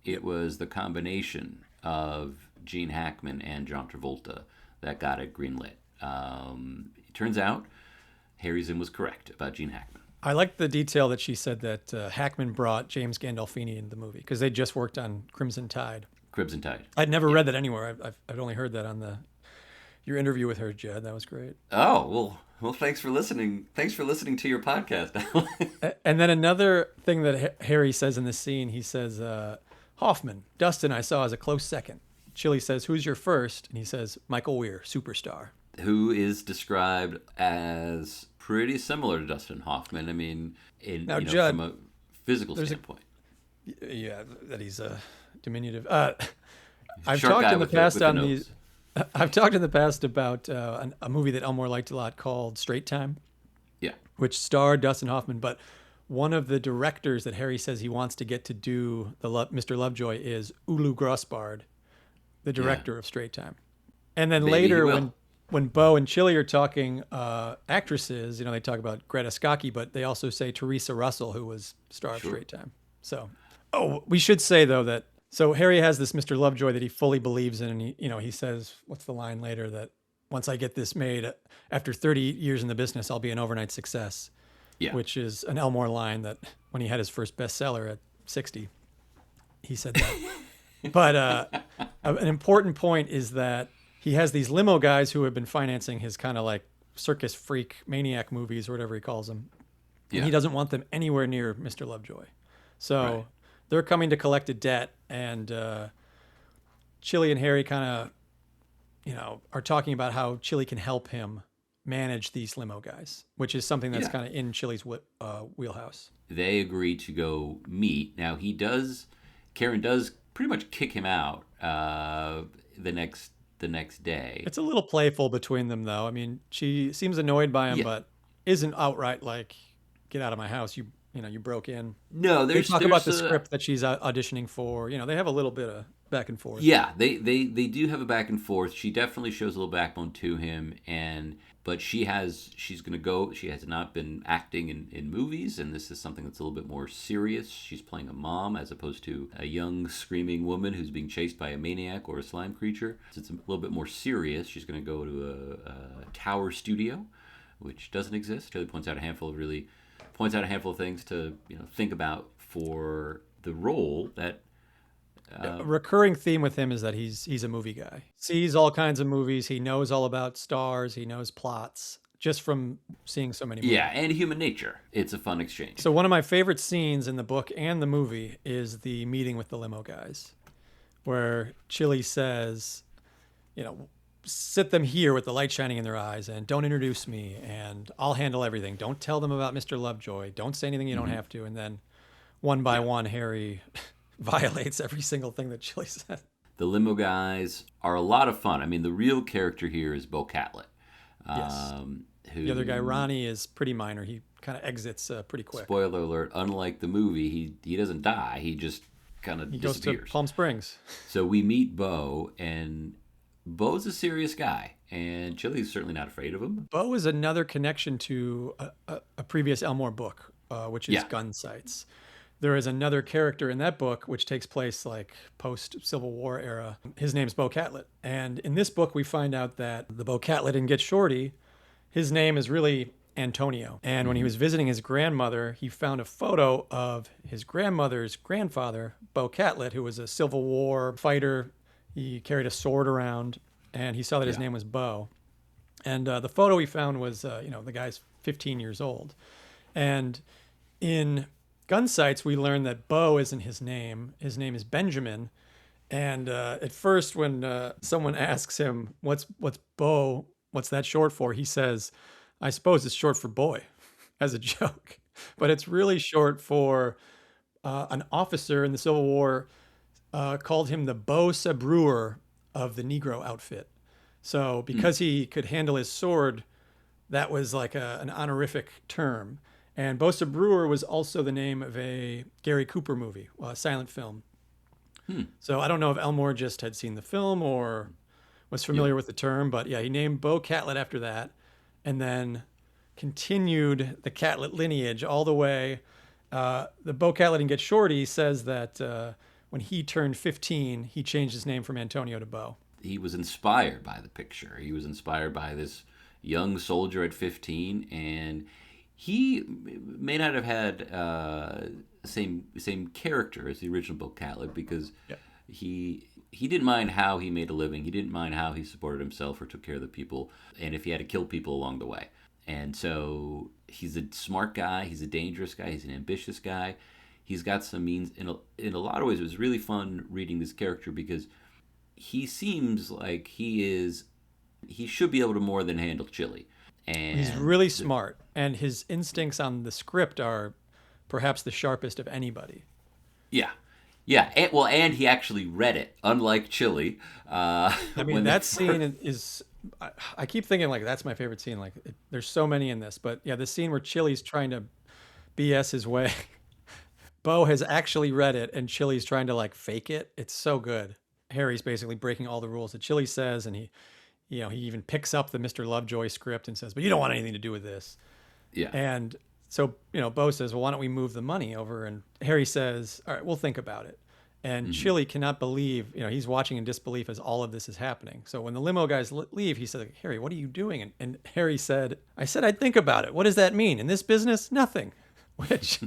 it was the combination of Gene Hackman and John Travolta that got it greenlit. It turns out Harry Zinn was correct about Gene Hackman.
I like the detail that she said that Hackman brought James Gandolfini into the movie because they just worked on Crimson Tide.
Crimson Tide.
I'd never read that anywhere. I'd only heard that on your interview with her, Judd. That was great.
Oh, well, thanks for listening. Thanks for listening to your podcast.
And then another thing that Harry says in this scene, he says, Hoffman, Dustin I saw as a close second. Chili says, who's your first? And he says, Michael Weir, superstar.
Who is described as pretty similar to Dustin Hoffman. I mean,
Judd,
from a physical standpoint.
That he's diminutive. I've
Short
talked
guy
in the
with
past
the
on
nose.
these. I've talked in the past about a movie that Elmore liked a lot called Straight Time.
Yeah.
Which starred Dustin Hoffman, but one of the directors that Harry says he wants to get to do Mr. Lovejoy is Ulu Grossbard, the director of Straight Time. And then
Maybe
later when Bo and Chili are talking actresses, they talk about Greta Scacchi, but they also say Teresa Russell, who was star of Straight Time. So, we should say though that so Harry has this Mr. Lovejoy that he fully believes in, and he says, what's the line later, that once I get this made, after 30 years in the business, I'll be an overnight success. Yeah. Which is an Elmore line that when he had his first bestseller at 60, he said that. But an important point is that he has these limo guys who have been financing his kind of like circus freak maniac movies or whatever he calls them. And he doesn't want them anywhere near Mr. Lovejoy. So they're coming to collect a debt, and Chili and Harry kind of, are talking about how Chili can help him manage these limo guys, which is something that's kind of in Chili's wheelhouse. They
agree to go meet. Now Karen does pretty much kick him out the next day.
It's a little playful between them, though. I mean, she seems annoyed by him, but isn't outright like, get out of my house. You broke in.
No,
they talk about the script that she's auditioning for. They have a little bit of back and forth.
Yeah, they do have a back and forth. She definitely shows a little backbone to him, but she has not been acting in movies, and this is something that's a little bit more serious. She's playing a mom as opposed to a young screaming woman who's being chased by a maniac or a slime creature. So it's a little bit more serious. She's going to go to a tower studio, which doesn't exist. Taylor points out a handful of things to think about for the role that.
A recurring theme with him is that he's a movie guy. Sees all kinds of movies. He knows all about stars. He knows plots just from seeing so many movies.
Yeah, and human nature. It's a fun exchange.
So one of my favorite scenes in the book and the movie is the meeting with the limo guys, where Chili says, sit them here with the light shining in their eyes and don't introduce me and I'll handle everything. Don't tell them about Mr. Lovejoy. Don't say anything you don't have to. And then one by one, Harry violates every single thing that Chili said.
The limo guys are a lot of fun. I mean, the real character here is Bo Catlett.
Yes. The other guy, Ronnie, is pretty minor. He kind of exits pretty quick.
Spoiler alert, unlike the movie, he doesn't die. He just kind
He
of
goes to
disappears.
Palm Springs.
So we meet Bo, and Bo's a serious guy, and Chili's certainly not afraid of him.
Bo is another connection to a previous Elmore book, which is
Yeah.
Gun Sights. There is another character in that book which takes place like post Civil War era. His name's Bo Catlett. And in this book, we find out that the Bo Catlett in Get Shorty, his name is really Antonio. And when he was visiting his grandmother, he found a photo of his grandmother's grandfather, Bo Catlett, who was a Civil War fighter. He carried a sword around, and he saw that his
Yeah.
name was Bo. And the photo he found was, the guy's 15 years old. And in Gun Sights, we learn that Bo isn't his name. His name is Benjamin. And at first, when someone asks him, what's Bo, what's that short for? He says, I suppose it's short for boy, as a joke. But it's really short for an officer in the Civil War called him the Beau Sabreur of the Negro outfit. So because he could handle his sword, that was like an honorific term. And Beau Sabreur was also the name of a Gary Cooper movie, a silent film. So I don't know if Elmore just had seen the film or was familiar with the term, but yeah, he named Bo Catlett after that, and then continued the Catlett lineage all the way. The Bo Catlett in Get Shorty says that when he turned 15, he changed his name from Antonio to Bo.
He was inspired by the picture. He was inspired by this young soldier at 15, and he may not have had same character as the original Bo Catlett because he didn't mind how he made a living. He didn't mind how he supported himself or took care of the people, and if he had to kill people along the way. And so he's a smart guy. He's a dangerous guy. He's an ambitious guy. He's got some means. In a lot of ways, it was really fun reading this character because he seems like he should be able to more than handle Chili. And
He's really smart, and his instincts on the script are perhaps the sharpest of anybody.
Yeah. Yeah, and he actually read it, unlike Chili.
I mean, that scene is. I keep thinking like that's my favorite scene. Like, there's so many in this, but yeah, the scene where Chili's trying to BS his way. Bo has actually read it, and Chili's trying to like fake it. It's so good. Harry's basically breaking all the rules that Chili says, and he even picks up the Mr. Lovejoy script and says, "But you don't want anything to do with this."
Yeah.
And so, Bo says, "Well, why don't we move the money over?" And Harry says, "All right, we'll think about it." And Chili cannot believe, he's watching in disbelief as all of this is happening. So when the limo guys leave, he said, "Harry, what are you doing?" And Harry said, "I said I'd think about it. What does that mean? In this business, nothing." Which,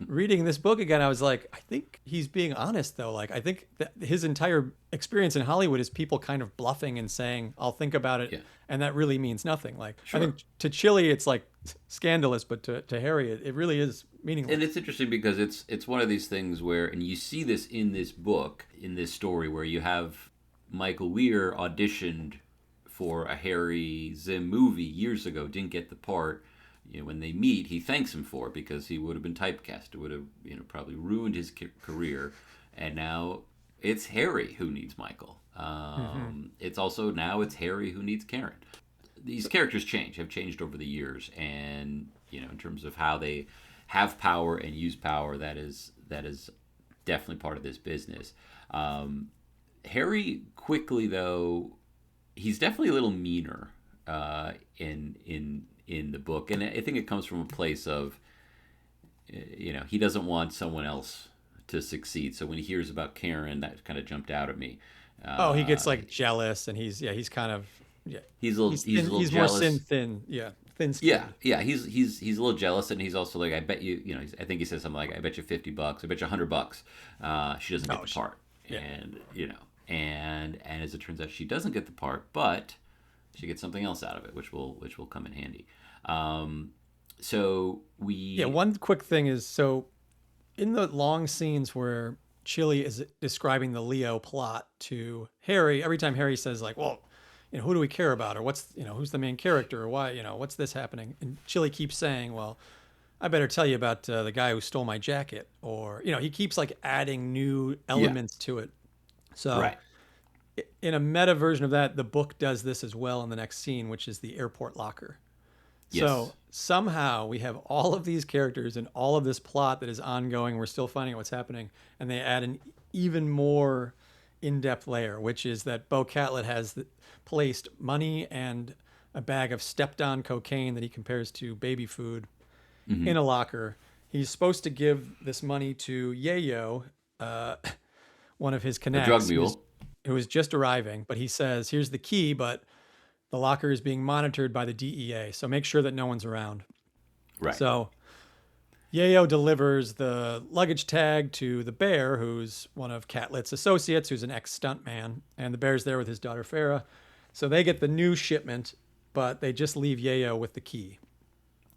reading this book again, I was like, I think he's being honest, though. Like, I think that his entire experience in Hollywood is people kind of bluffing and saying, "I'll think about it."
Yeah.
And that really means nothing. Like,
Sure.
I think to Chili, it's like scandalous, but to Harry, it really is meaningless.
And it's interesting because it's one of these things where, and you see this in this book, in this story, where you have Michael Weir auditioned for a Harry Zim movie years ago, didn't get the part. When they meet, he thanks him for it because he would have been typecast. It would have, probably ruined his career. And now it's Harry who needs Michael. It's also now it's Harry who needs Karen. These characters have changed over the years, and in terms of how they have power and use power, that is definitely part of this business. Harry quickly, though, he's definitely a little meaner in the book, and I think it comes from a place of he doesn't want someone else to succeed. So when he hears about Karen, that kind of jumped out at me.
He gets like jealous, and he's kind of
he's a little
he's
jealous.
more thin skinned.
Yeah. He's a little jealous, and he's also like, I bet you, I think he says something like, I bet you $50, I bet you $100. She doesn't get the part, and and as it turns out, she doesn't get the part, but she gets something else out of it, which will come in handy. So
one quick thing is, so in the long scenes where Chili is describing the Leo plot to Harry, every time Harry says like, "Well, who do we care about?" or "What's who's the main character?" or "Why what's this happening?" and Chili keeps saying, "Well, I better tell you about the guy who stole my jacket," or he keeps like adding new elements to it. So
right.
In a meta version of that, the book does this as well in the next scene, which is the airport locker. So
Yes.
somehow we have all of these characters and all of this plot that is ongoing. We're still finding out what's happening, and they add an even more in-depth layer, which is that Bo Catlett has placed money and a bag of stepped-on cocaine that he compares to baby food in
Hmm.
a locker. He's supposed to give this money to Yayo, uh, one of his
The drug
connects,
mule.
who is just arriving. But he says, "Here's the key, but the locker is being monitored by the DEA, so make sure that no one's around."
Right.
So Yayo delivers the luggage tag to the bear, who's one of Catlett's associates, who's an ex stuntman, and the bear's there with his daughter Farah. So they get the new shipment, but they just leave Yayo with the key. So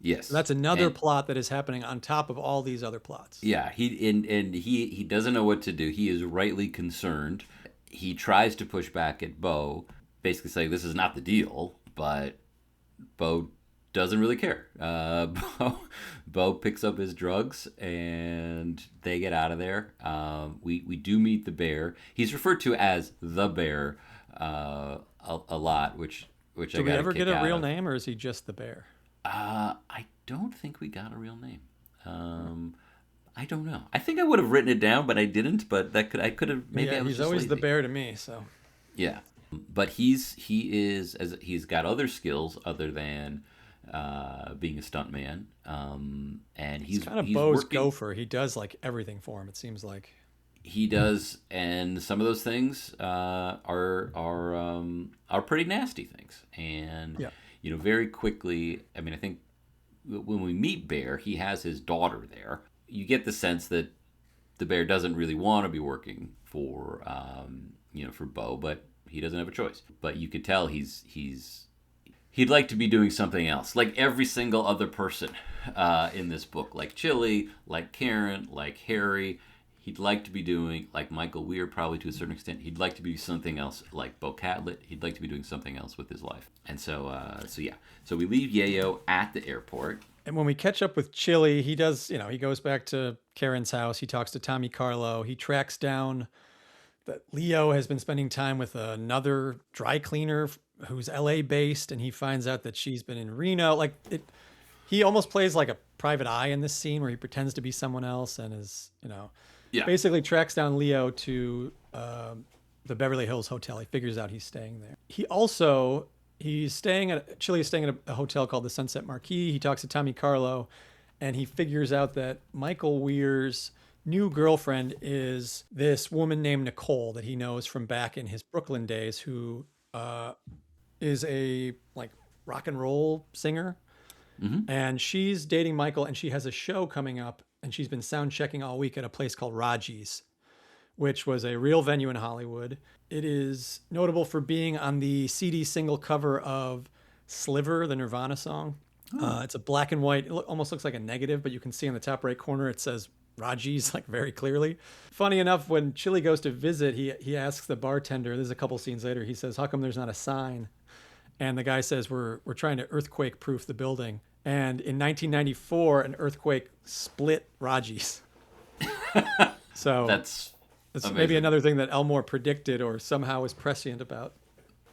Yes.
that's another
And
plot that is happening on top of all these other plots.
yeah, he doesn't know what to do. He is rightly concerned. He tries to push back at Bo, basically saying this is not the deal, but Bo doesn't really care. Bo picks up his drugs and they get out of there. We do meet the bear. He's referred to as the bear a lot, which I
Do we
got a
ever
kick
get a
out
real
of.
name, or is he just the bear?
I don't think we got a real name. I don't know. I think I would have written it down, but I didn't. But I could have, maybe
Yeah,
I was
he's
just
always the
lazy.
bear to me. So
Yeah, but he's got other skills other than being a stuntman, and
he's kind of
he's
Bo's
working.
gopher. He does like everything for him. It seems like.
He does, and some of those things are pretty nasty things. And
Yeah.
very quickly. I mean, I think when we meet Bear, he has his daughter there. You get the sense that the bear doesn't really want to be working for Bo, but he doesn't have a choice. But you could tell he'd like to be doing something else, like every single other person in this book, like Chili, like Karen, like Harry. He'd like to be doing, like Michael Weir, probably to a certain extent. He'd like to be something else, like Bo Catlett. He'd like to be doing something else with his life. And so yeah. So we leave Yayo at the airport.
And when we catch up with Chili, he does, he goes back to Karen's house. He talks to Tommy Carlo. He tracks down that Leo has been spending time with another dry cleaner who's LA based, and he finds out that she's been in Reno. He almost plays like a private eye in this scene where he pretends to be someone else and is,
Yeah.
basically tracks down Leo to the Beverly Hills Hotel. He figures out he's staying there. Chili is staying at a hotel called the Sunset Marquis. He talks to Tommy Carlo, and he figures out that Michael Weir's new girlfriend is this woman named Nicole that he knows from back in his Brooklyn days, who is a like rock and roll singer.
Mm-hmm.
And she's dating Michael, and she has a show coming up, and she's been sound checking all week at a place called Raji's, which was a real venue in Hollywood. It is notable for being on the CD single cover of Sliver, the Nirvana song. It's a black and white, it almost looks like a negative, but you can see in the top right corner it says Raji's like very clearly. Funny enough, when Chili goes to visit, he asks the bartender, this is a couple scenes later, he says, "How come there's not a sign?" And the guy says, we're trying to earthquake proof the building. And in 1994, an earthquake split Raji's. So
That's
it's maybe
amazing.
another thing that Elmore predicted or somehow is prescient about.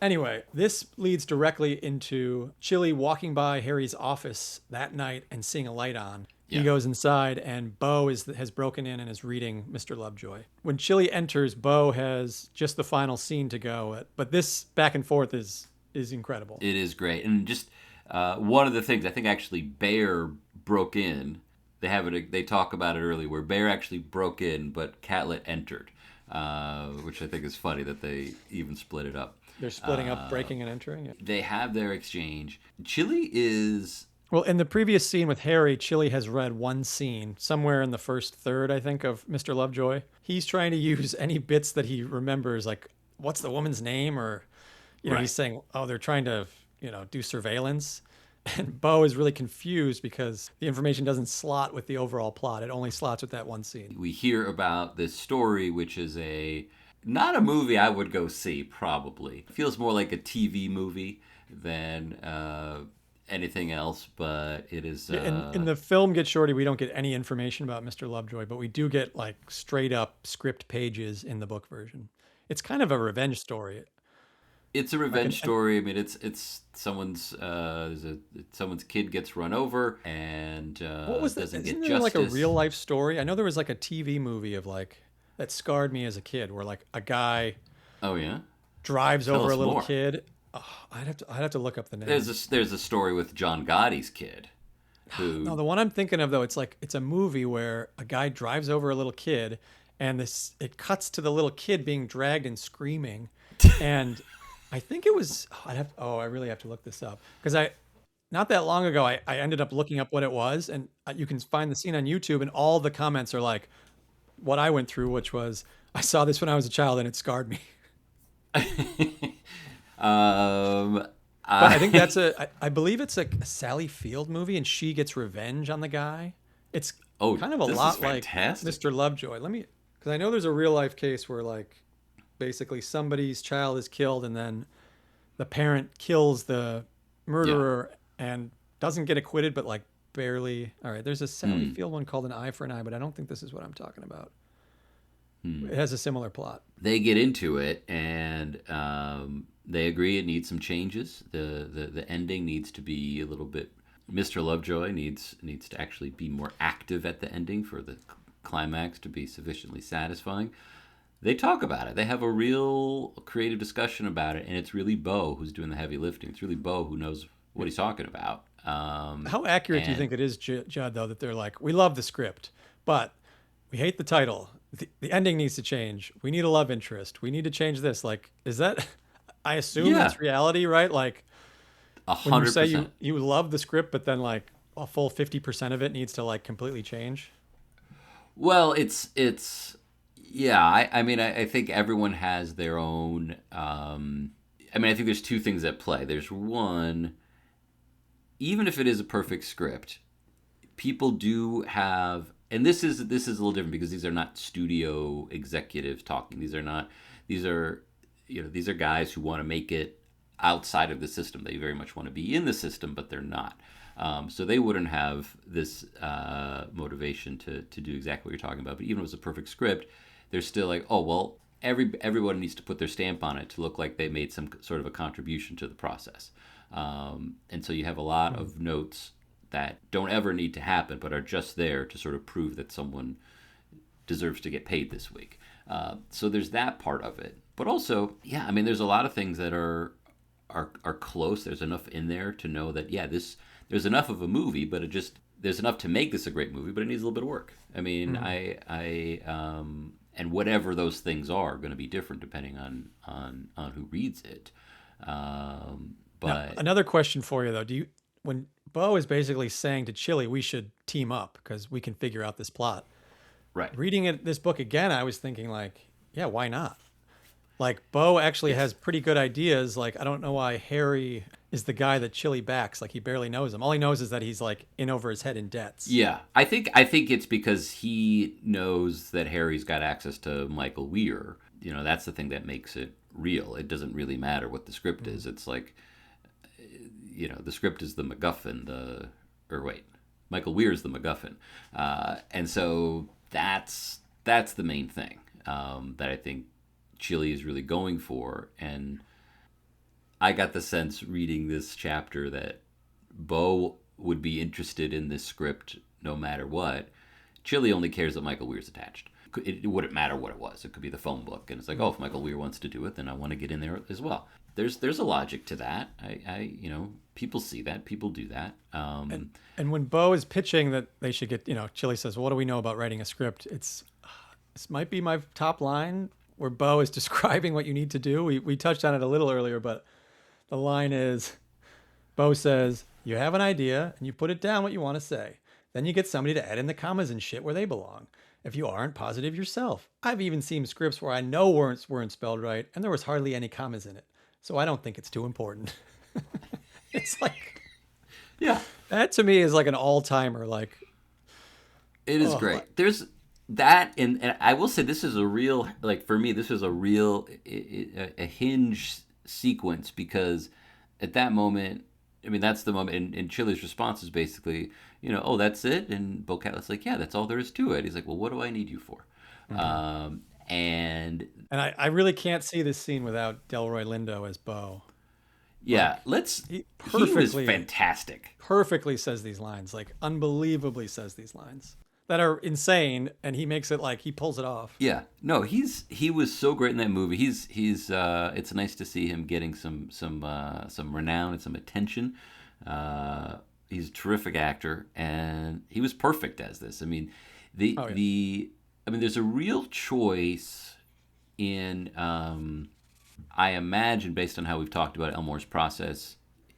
Anyway, this leads directly into Chili walking by Harry's office that night and seeing a light on. He
Yeah.
goes inside, and Bo has broken in and is reading Mr. Lovejoy. When Chili enters, Bo has just the final scene to go. But this back and forth is incredible.
It is great, and just one of the things I think actually Bear broke in. They have it. They talk about it early, where Bear actually broke in, but Catlett entered, which I think is funny that they even split it up.
They're splitting up, breaking and entering. Yeah.
They have their exchange. Chili is
Well, in the previous scene with Harry, Chili has read one scene somewhere in the first third, I think, of Mr. Lovejoy. He's trying to use any bits that he remembers, like what's the woman's name, or
right.
he's saying, oh, they're trying to do surveillance. And Bo is really confused because the information doesn't slot with the overall plot. It only slots with that one scene.
We hear about this story, which is not a movie I would go see. Probably it feels more like a TV movie than anything else. But it is.
In the film Get Shorty, we don't get any information about Mr. Lovejoy, but we do get like straight up script pages in the book version. It's kind of a revenge story.
It's a
Like
revenge story. I mean, it's someone's someone's kid gets run over and
what was that?
doesn't get
Isn't there like a
justice.
real life story? I know there was like a TV movie of like that scarred me as a kid, where like a guy
Oh yeah,
drives
tell
over a
us
little
more.
kid. Oh, I'd have to look up the name.
There's a story with John Gotti's kid,
No,
who
the one I'm thinking of though, it's a movie where a guy drives over a little kid, and this it cuts to the little kid being dragged and screaming, and I think it was. I really have to look this up because I not that long ago I ended up looking up what it was, and you can find the scene on YouTube, and all the comments are like what I went through, which was I saw this when I was a child and it scarred me.
um,
But I think I believe it's a Sally Field movie, and she gets revenge on the guy. It's
oh,
kind of a
this is
lot like
fantastic.
Mr. Lovejoy. Because I know there's a real life case where like basically somebody's child is killed, and then the parent kills the
Yeah.
murderer and doesn't get acquitted, but like barely. All right, there's a Sally
Hmm.
Field one called An Eye for an Eye, but I don't think this is what I'm talking about.
Hmm.
It has a similar plot.
They get into it and they agree it needs some changes. The ending needs to be a little bit. Mr. Lovejoy needs to actually be more active at the ending for the climax to be sufficiently satisfying. They talk about it. They have a real creative discussion about it, and it's really Bo who's doing the heavy lifting. It's really Bo who knows what he's talking about.
How accurate do you
And
think it is, Judd, though, that they're like, we love the script, but we hate the title. The ending needs to change. We need a love interest. We need to change this. Like, is that, I assume
yeah,
that's reality, right? Like,
a
when you
hundred
say you,
percent.
you love the script, but then like a full 50% of it needs to like completely change.
Well, it's yeah. I mean, I think everyone has their own. I mean, I think there's two things at play. There's one, even if it is a perfect script, people do have, and this is a little different because these are not studio executives talking. These are not. These are, these are guys who want to make it outside of the system. They very much want to be in the system, but they're not. So they wouldn't have this motivation to do exactly what you're talking about. But even if it was a perfect script, they're still like, oh well, everyone needs to put their stamp on it to look like they made some sort of a contribution to the process. And so you have a lot of notes that don't ever need to happen, but are just there to sort of prove that someone deserves to get paid this week. So there's that part of it. But also, yeah, I mean, there's a lot of things that are close. There's enough in there to know that there's enough of a movie, but there's enough to make this a great movie, but it needs a little bit of work. I mean,
Mm-hmm.
and whatever those things are going to be different depending on who reads it.
Now,
But
another question for you though, when Bo is basically saying to Chili, we should team up because we can figure out this plot.
right,
This book again, I was thinking like, yeah, why not? Like Bo actually
yes.
has pretty good ideas. Like I don't know why Harry is the guy that Chili backs. Like he barely knows him. All he knows is that he's like in over his head in debts.
Yeah, I think it's because he knows that Harry's got access to Michael Weir. That's the thing that makes it real. It doesn't really matter what the script is. It's like, the script is the MacGuffin. Or wait, Michael Weir is the MacGuffin, and so that's the main thing that I think Chili is really going for. And I got the sense reading this chapter that Bo would be interested in this script no matter what. Chili only cares that Michael Weir's attached. It wouldn't matter what it was. It could be the phone book, and it's like, oh, if Michael Weir wants to do it, then I want to get in there as well. There's a logic to that. People see that, people do that.
And when Bo is pitching that they should get, Chili says, well, what do we know about writing a script? This might be my top line where Bo is describing what you need to do. We touched on it a little earlier, but the line is, Bo says, you have an idea and you put it down what you want to say. Then you get somebody to add in the commas and shit where they belong. If you aren't positive yourself. I've even seen scripts where I know weren't spelled right and there was hardly any commas in it. So I don't think it's too important. It's like,
Yeah,
that to me is like an all-timer. Like,
it is
oh,
great. There's that, and I will say this is a real, like for me, this is a real a hinge sequence because at that moment, I mean, that's the moment, and Chili's response is basically, oh, that's it, and Bo Catlett like, yeah, that's all there is to it. He's like, well, what do I need you for?
mm-hmm.
And
And I really can't see this scene without Delroy Lindo as Bo.
yeah,
Like
let's.
he
He was
perfectly
fantastic.
perfectly says these lines, like unbelievably says these lines that are insane, and he makes it like he pulls it off.
Yeah, no, he was so great in that movie. He's it's nice to see him getting some renown and some attention. He's a terrific actor, and he was perfect as this. I mean,
Oh yeah,
there's a real choice in I imagine based on how we've talked about Elmore's process,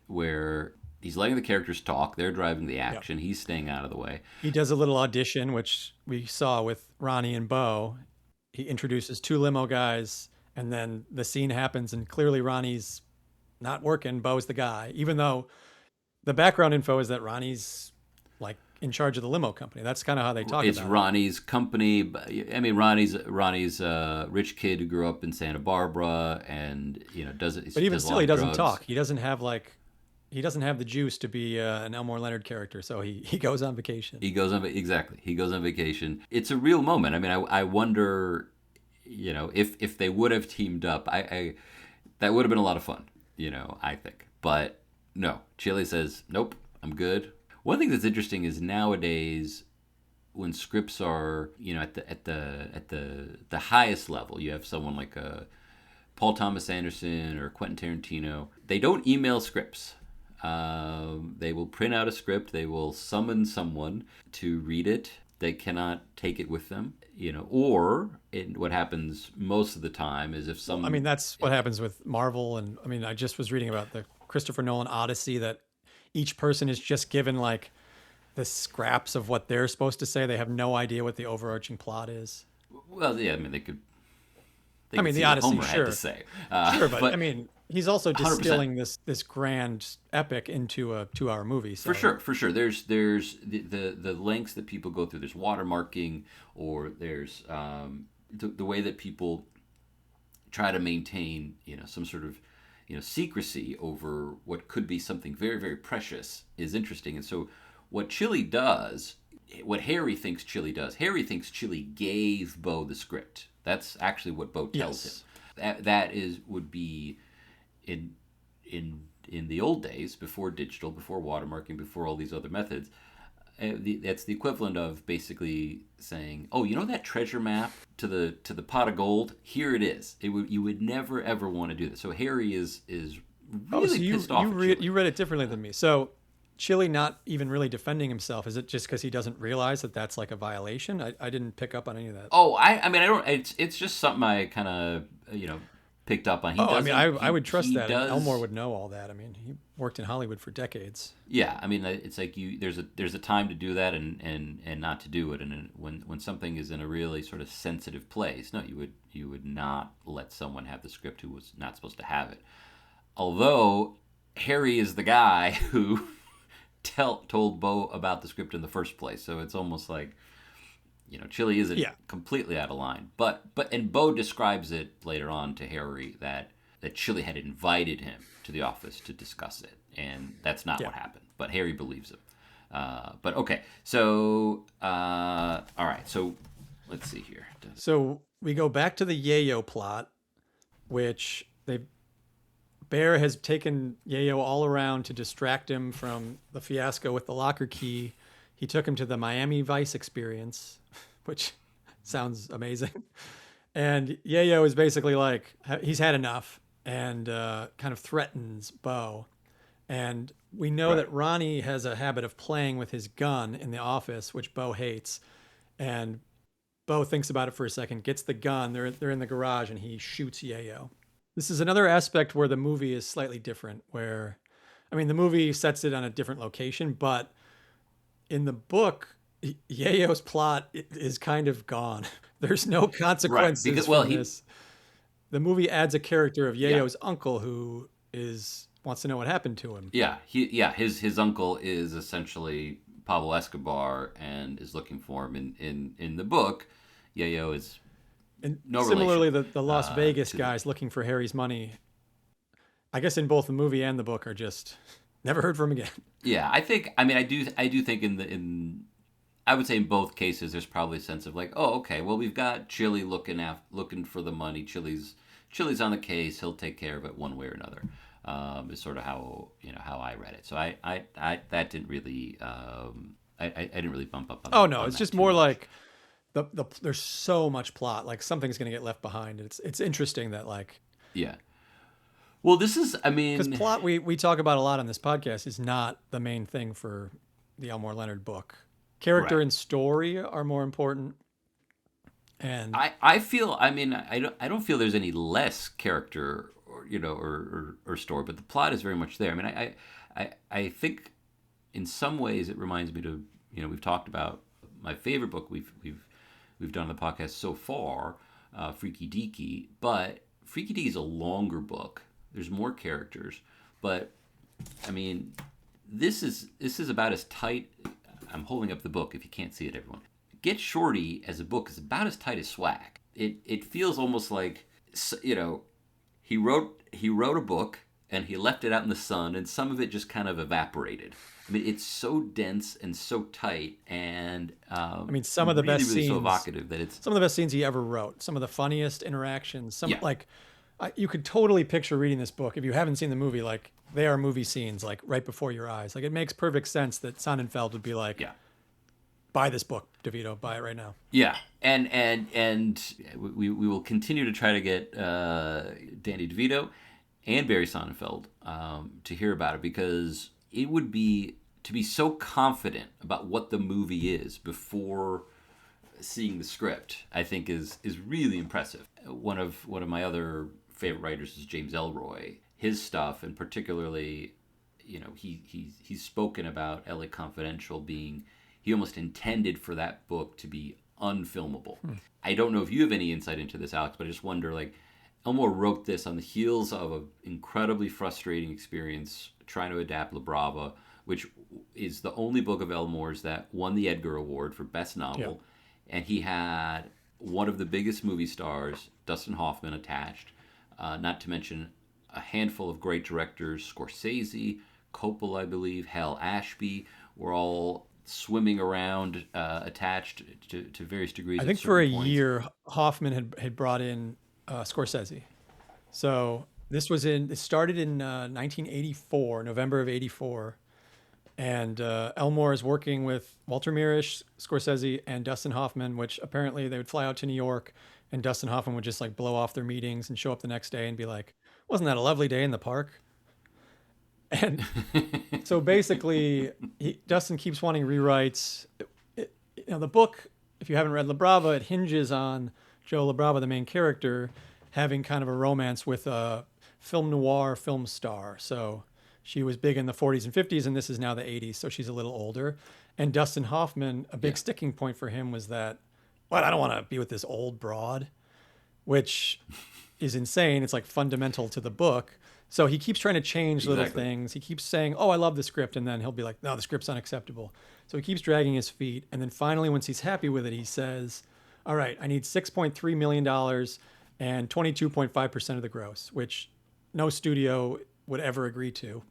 where he's letting the characters talk, they're driving the
yeah.
action, he's staying out of the way.
He does a little audition, which we saw with Ronnie and Bo. He introduces two limo guys, and then the scene happens, and clearly Ronnie's not working. Bo's the guy, even though the background info is that Ronnie's like in charge of the limo company. That's kind of how they talk
It's
about it.
Ronnie's company. I mean, Ronnie's a rich kid who grew up in Santa Barbara, and does it.
But even
Does a
still,
lot
he
of
doesn't
drugs.
talk. He doesn't have the juice to be an Elmore Leonard character, so he goes on vacation.
He goes on exactly. He goes on vacation. It's a real moment. I mean, I wonder, if they would have teamed up. I that would have been a lot of fun. I think, but no. Chili says nope. I'm good. One thing that's interesting is nowadays when scripts are at the highest level, you have someone like Paul Thomas Anderson or Quentin Tarantino. They don't email scripts. They will print out a script. They will summon someone to read it. They cannot take it with them. What happens most of the time is if
I mean, that's what happens with Marvel, and I mean, I just was reading about the Christopher Nolan Odyssey that each person is just given like the scraps of what they're supposed to say. They have no idea what the overarching plot is.
well, yeah, I mean they
I
could
mean,
see
the
what
Odyssey,
Homer had
sure,
to say.
sure, but
But
I mean, he's also
100%.
distilling this grand epic into a 2 hour movie. So
For sure. There's the lengths that people go through. There's watermarking, or there's the way that people try to maintain some sort of secrecy over what could be something very very precious is interesting. And so what Chili does, what Harry thinks Chili does, Harry thinks Chili gave Bo the script. That's actually what Bo tells
yes,
him. That would be in in the old days, before digital, before watermarking, before all these other methods. That's the equivalent of basically saying, "Oh, that treasure map to the pot of gold? Here it is." You would never ever want to do this. So Harry is
oh, so
really pissed off at Chili.
you read it differently than me. So Chili not even really defending himself. Is it just because he doesn't realize that that's like a violation? I didn't pick up on any of that.
Oh, I mean I don't. It's just something I kind of picked up on. He
Oh, I mean,
doesn't.
I would trust
he
that.
does.
Elmore would know all that. I mean, he worked in Hollywood for decades.
Yeah, I mean, it's like there's a time to do that and not to do it, and when something is in a really sort of sensitive place, no, you would not let someone have the script who was not supposed to have it. Although Harry is the guy who told Bo about the script in the first place, so it's almost like Chili isn't
Yeah,
completely out of line, but and Bo describes it later on to Harry that Chili had invited him to the office to discuss it, and that's not
yeah.
what happened. But Harry believes him. But okay, so all right, so let's see here.
So we go back to the Yayo plot, which Bear has taken Yayo all around to distract him from the fiasco with the locker key. He took him to the Miami Vice experience, which sounds amazing. And Yayo is basically like, he's had enough, and kind of threatens Bo. And we know
Right.
that Ronnie has a habit of playing with his gun in the office, which Bo hates. And Bo thinks about it for a second, gets the gun. They're in the garage, and he shoots Yayo. This is another aspect where the movie is slightly different. Where, I mean, the movie sets it on a different location, but in the book, Yayo's plot is kind of gone. There's no consequences
Because
from this. The movie adds a character of
Yeah.
Yayo's uncle who wants to know what happened to him.
His uncle is essentially Pablo Escobar and is looking for him in the book. Yayo is
And
no
similarly,
relation,
the Las Vegas
to
guys looking for Harry's money, I guess in both the movie and the book, are just never heard from again.
Yeah, I think. I mean, I do think I would say in both cases, there's probably a sense of like, oh, okay, well, we've got Chili looking for the money. Chili's on the case. He'll take care of it one way or another. Is sort of how I read it. So I that didn't really I didn't really bump up on.
Oh no,
on
it's
that
just
too
more
much.
like there's so much plot. Like something's going to get left behind. It's interesting that like
Yeah. Well, this is. I
because
mean,
plot we talk about a lot on this podcast is not the main thing for the Elmore Leonard book. Character
right.
and story are more important. And
I feel. I mean, I don't feel there's any less character or or story, but the plot is very much there. I mean, I think in some ways it reminds me to we've talked about my favorite book we've done on the podcast so far, Freaky Deaky, but Freaky Deaky is a longer book. There's more characters, but I mean, this is about as tight. I'm holding up the book if you can't see it, everyone. Get Shorty as a book is about as tight as swag. It feels almost like he wrote a book and he left it out in the sun and some of it just kind of evaporated. I mean, it's so dense and so tight and
I mean, some of the
really
best
really
scenes,
so evocative that it's
some of the best scenes he ever wrote, some of the funniest interactions,
yeah.
you could totally picture reading this book if you haven't seen the movie. Like they are movie scenes, like right before your eyes. Like it makes perfect sense that Sonnenfeld would be like,
Yeah.
buy this book, DeVito, buy it right now.
Yeah, and we will continue to try to get Danny DeVito and Barry Sonnenfeld to hear about it because it would be to be so confident about what the movie is before seeing the script. I think is really impressive. One of my other favorite writers is James Ellroy. His stuff, and particularly, he's spoken about LA Confidential being. He almost intended for that book to be unfilmable. I don't know if you have any insight into this, Alex, but I just wonder, like, Elmore wrote this on the heels of an incredibly frustrating experience trying to adapt La Brava, which is the only book of Elmore's that won the Edgar Award for Best Novel. Yeah. And he had one of the biggest movie stars, Dustin Hoffman, attached, not to mention a handful of great directors, Scorsese, Coppola, I believe, Hal Ashby, were all swimming around, attached to various degrees.
I think for a year, Hoffman had brought in Scorsese. So it started in 1984, November of 84. And Elmore is working with Walter Mirisch, Scorsese, and Dustin Hoffman, which apparently they would fly out to New York and Dustin Hoffman would just like blow off their meetings and show up the next day and be like, wasn't that a lovely day in the park? And so basically, Dustin keeps wanting rewrites. The book, if you haven't read La Brava, it hinges on Joe La Brava, the main character, having kind of a romance with a film noir film star. So she was big in the 40s and 50s, and this is now the 80s, so she's a little older. And Dustin Hoffman, a big sticking point for him was that, I don't want to be with this old broad, which is insane. It's like fundamental to the book. So he keeps trying to change little things. He keeps saying, I love the script. And then he'll be like, no, the script's unacceptable. So he keeps dragging his feet. And then finally, once he's happy with it, he says, all right, I need $6.3 million and 22.5% of the gross, which no studio would ever agree to.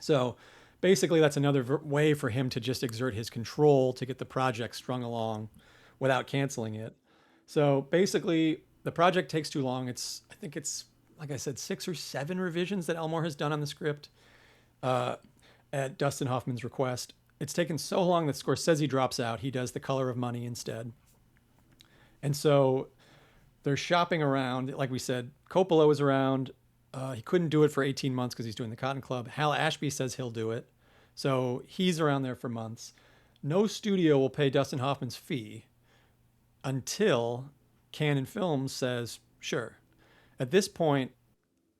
So basically, that's another way for him to just exert his control to get the project strung along without canceling it. So basically, the project takes too long. I think it's, like I said, 6 or 7 revisions that Elmore has done on the script at Dustin Hoffman's request. It's taken so long that Scorsese drops out. He does The Color of Money instead. And so they're shopping around. Like we said, Coppola was around. He couldn't do it for 18 months because he's doing The Cotton Club. Hal Ashby says he'll do it. So he's around there for months. No studio will pay Dustin Hoffman's fee until Cannon Films says, sure. At this point,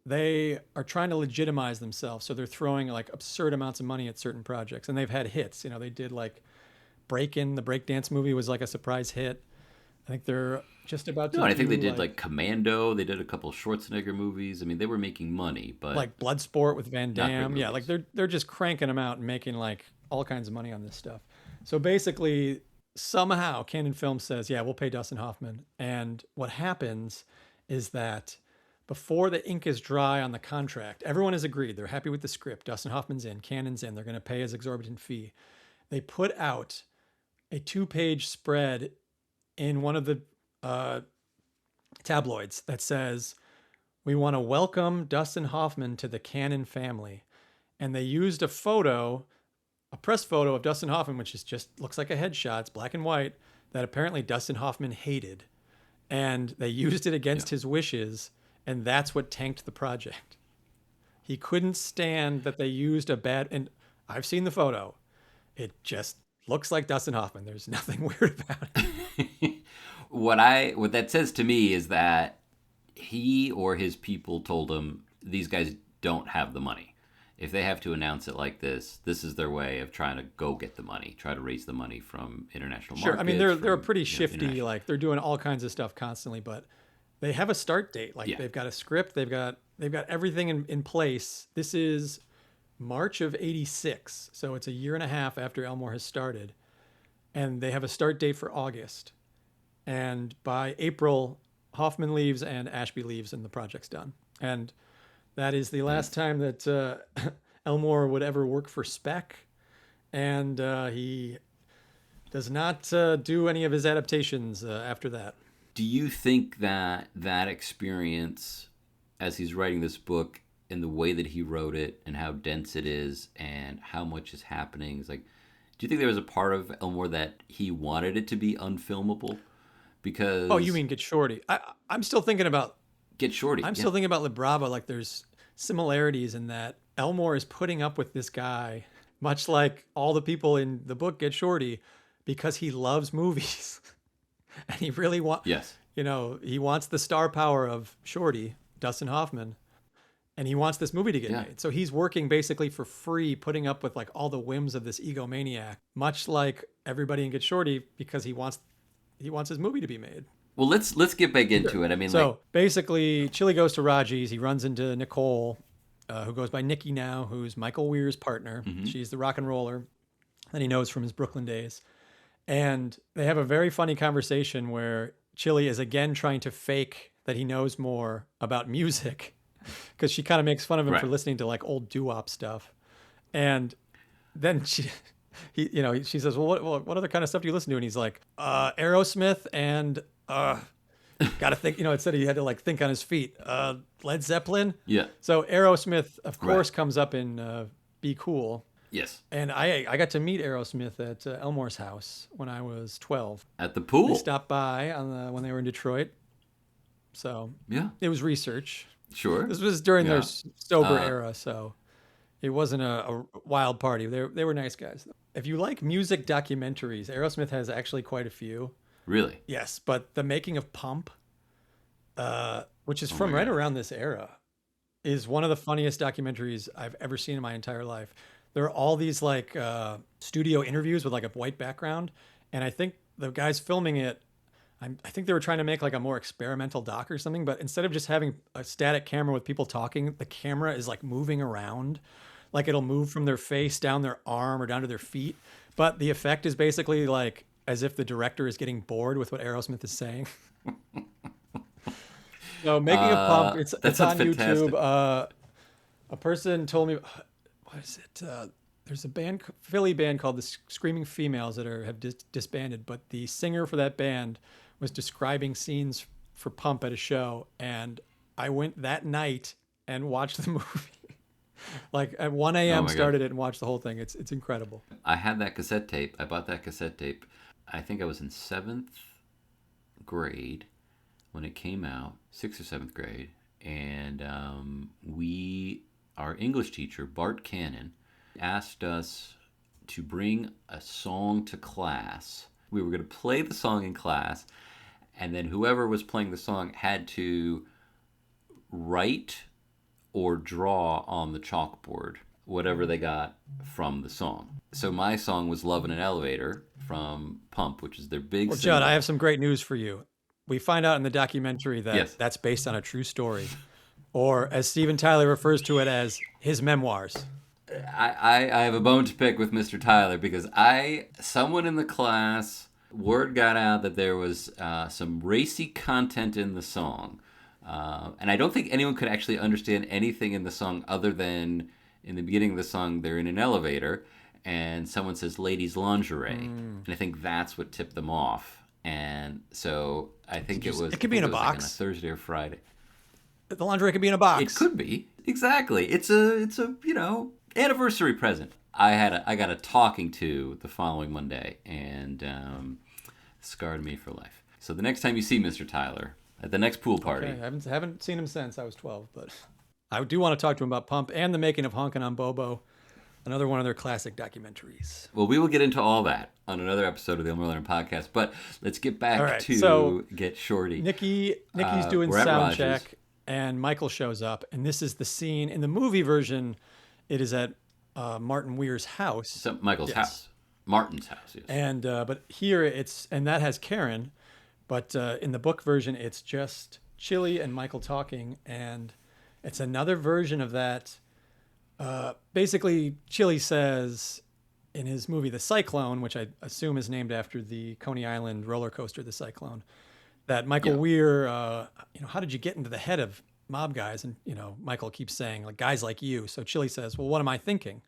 they are trying to legitimize themselves. So they're throwing like absurd amounts of money at certain projects. And they've had hits. They did like Breakin', the breakdance movie was like a surprise hit. I think they're just about to
No, and I think they did like Commando. They did a couple of Schwarzenegger movies. I mean, they were making money, but
like Bloodsport with Van Damme. Yeah, like they're just cranking them out and making like all kinds of money on this stuff. So basically, somehow Cannon Films says, yeah, we'll pay Dustin Hoffman. And what happens is that before the ink is dry on the contract, everyone has agreed. They're happy with the script. Dustin Hoffman's in, Cannon's in. They're going to pay his exorbitant fee. They put out a 2-page spread in one of the tabloids that says, "We want to welcome Dustin Hoffman to the Cannon family." And they used a press photo of Dustin Hoffman, which is just looks like a headshot. It's black and white, that apparently Dustin Hoffman hated. And they used it against his wishes, and that's what tanked the project. He couldn't stand that they used a bad, and I've seen the photo. It just looks like Dustin Hoffman. There's nothing weird about it.
What that says to me is that he or his people told him these guys don't have the money. If they have to announce it like this is their way of trying to go get the money, try to raise the money from international markets.
Sure, I mean they're pretty shifty. Like they're doing all kinds of stuff constantly, but they have a start date. Like they've got a script, they've got everything in place. This is March of '86, so it's a year and a half after Elmore has started, and they have a start date for August. And by April, Hoffman leaves and Ashby leaves, and the project's done. And that is the last time that Elmore would ever work for Spec, and he does not do any of his adaptations after that.
Do you think that experience, as he's writing this book, and the way that he wrote it, and how dense it is, and how much is happening, is like, do you think there was a part of Elmore that he wanted it to be unfilmable? Because
you mean Get Shorty? I'm still thinking about
Get Shorty.
I'm still thinking about La Brava. Like there's similarities in that Elmore is putting up with this guy, much like all the people in the book Get Shorty, because he loves movies. And he really wants, he wants the star power of Shorty, Dustin Hoffman, and he wants this movie to get made. So he's working basically for free, putting up with like all the whims of this egomaniac, much like everybody in Get Shorty, because he wants his movie to be made.
Well, let's get back into it. I mean,
so basically, Chili goes to Raji's. He runs into Nicole, who goes by Nikki now, who's Michael Weir's partner. Mm-hmm. She's the rock and roller that he knows from his Brooklyn days. And they have a very funny conversation where Chili is again trying to fake that he knows more about music, because she kind of makes fun of him for listening to like old doo-wop stuff. And then she says, well, what other kind of stuff do you listen to? And he's like, Aerosmith and gotta think, it said he had to like think on his feet. Led Zeppelin.
Yeah.
So Aerosmith, of course, comes up in Be Cool.
Yes.
And I got to meet Aerosmith at Elmore's house when I was 12.
At the pool.
They stopped by when they were in Detroit. So it was research.
Sure.
This was during their sober era, so it wasn't a wild party. They were nice guys. If you like music documentaries, Aerosmith has actually quite a few.
Really?
Yes, but The Making of Pump, which is from right around this era, is one of the funniest documentaries I've ever seen in my entire life. There are all these like studio interviews with like a white background, and I think the guys filming it, I think they were trying to make like a more experimental doc or something, but instead of just having a static camera with people talking, the camera is like moving around. Like it'll move from their face down their arm or down to their feet. But the effect is basically like as if the director is getting bored with what Aerosmith is saying. So Making a Pump, it's on fantastic. YouTube. A person told me, what is it? There's a Philly band called the Screaming Females that have disbanded, but the singer for that band was describing scenes for Pump at a show, and I went that night and watched the movie. Like at 1 a.m. started it and watched the whole thing. It's incredible.
I had that cassette tape. I bought that cassette tape. I think I was in 7th grade when it came out, 6th or 7th grade, and our English teacher, Bart Cannon, asked us to bring a song to class. We were going to play the song in class, and then whoever was playing the song had to write or draw on the chalkboard whatever they got from the song. So my song was Love in an Elevator from Pump, which is their big single.
Judd, I have some great news for you. We find out in the documentary that that's based on a true story, or as Steven Tyler refers to it as his memoirs.
I have a bone to pick with Mr. Tyler because someone in the class, word got out that there was some racy content in the song. And I don't think anyone could actually understand anything in the song other than in the beginning of the song, they're in an elevator. and someone says ladies lingerie, and I think that's what tipped them off. And so I think it was.
It could be in a
like on a
box.
Thursday or Friday.
The lingerie could be in a box.
It could be, exactly. It's a anniversary present. I got a talking to the following Monday, and scarred me for life. So the next time you see Mr. Tyler at the next pool party,
Okay, I haven't seen him since I was 12, but I do want to talk to him about Pump and the making of Honkin' on Bobo, another one of their classic documentaries.
well, we will get into all that on another episode of the Elmore Leonard podcast. But let's get back
All right,
to
so
get Shorty.
Nikki's doing
we're at
sound
Rogers.
check, and Michael shows up, and this is the scene in the movie version. It is at Martin Weir's house.
So Michael's
Yes.
house, Martin's house. Yes.
And but here and that has Karen, but in the book version it's just Chili and Michael talking, and it's another version of that. Basically, Chili says in his movie The Cyclone, which I assume is named after the Coney Island roller coaster, The Cyclone, that Michael Weir, how did you get into the head of mob guys? And Michael keeps saying like guys like you. So Chili says, well, what am I thinking?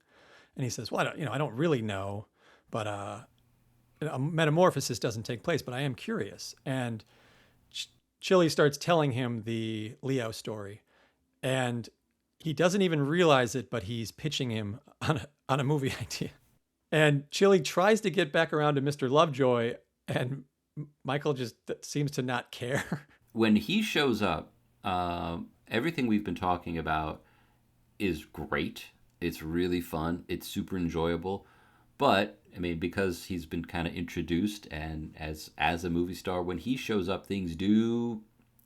And he says, well, I don't really know, but a metamorphosis doesn't take place, but I am curious. And Chili starts telling him the Leo story, and he doesn't even realize it, but he's pitching him on a movie idea. And Chili tries to get back around to Mr. Lovejoy, and Michael just seems to not care.
When he shows up, everything we've been talking about is great. It's really fun. It's super enjoyable. But I mean, because he's been kind of introduced, and as a movie star, when he shows up, things do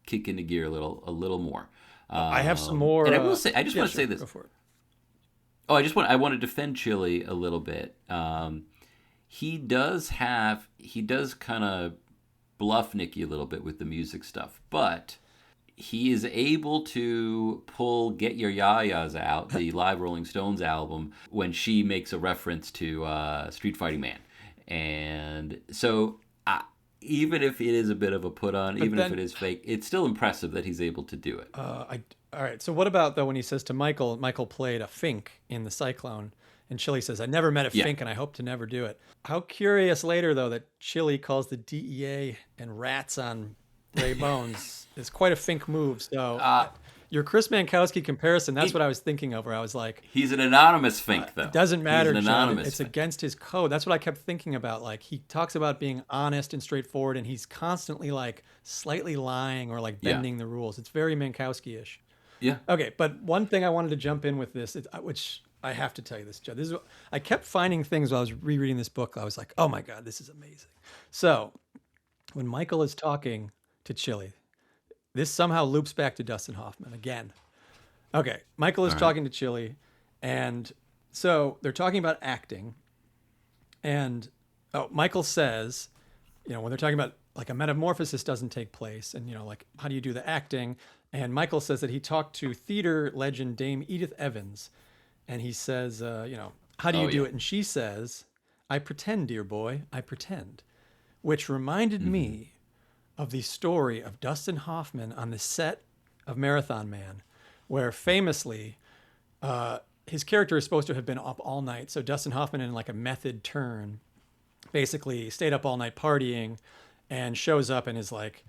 kick into gear a little more.
I have some more.
And I will say, I just want to say this.
Go for it.
Oh, I want to defend Chili a little bit. He does kind of bluff Nikki a little bit with the music stuff, but he is able to pull Get Your Yayas Out, the live Rolling Stones album, when she makes a reference to Street Fighting Man. And so even if it is a bit of a put on, if it is fake, it's still impressive that he's able to do it.
All right. So what about, though, when he says to Michael played a Fink in The Cyclone, and Chili says, I never met a Fink and I hope to never do it. How curious later, though, that Chili calls the DEA and rats on Ray Bones is quite a Fink move. So your Chris Mankowski comparison, that's what I was thinking of, where I was like,
he's an anonymous Fink, though.
It doesn't matter,
He's an
John.
anonymous
It's
Fink.
against his code. That's what I kept thinking about. Like, he talks about being honest and straightforward, and he's constantly like slightly lying or like bending the rules. It's very Mankowski-ish.
Yeah.
Okay, but one thing I wanted to jump in with this, which I have to tell you this, Judd. I kept finding things while I was rereading this book. I was like, oh my God, this is amazing. So when Michael is talking to Chili, this somehow loops back to Dustin Hoffman again. Okay, Michael is talking to Chili, and so they're talking about acting. And Michael says, when they're talking about like a metamorphosis doesn't take place, and like how do you do the acting? And Michael says that he talked to theater legend Dame Edith Evans, and he says, how do you do it? And she says, I pretend, dear boy, I pretend, which reminded me of the story of Dustin Hoffman on the set of Marathon Man, where famously his character is supposed to have been up all night. So Dustin Hoffman, in like a method turn, basically stayed up all night partying and shows up and is like,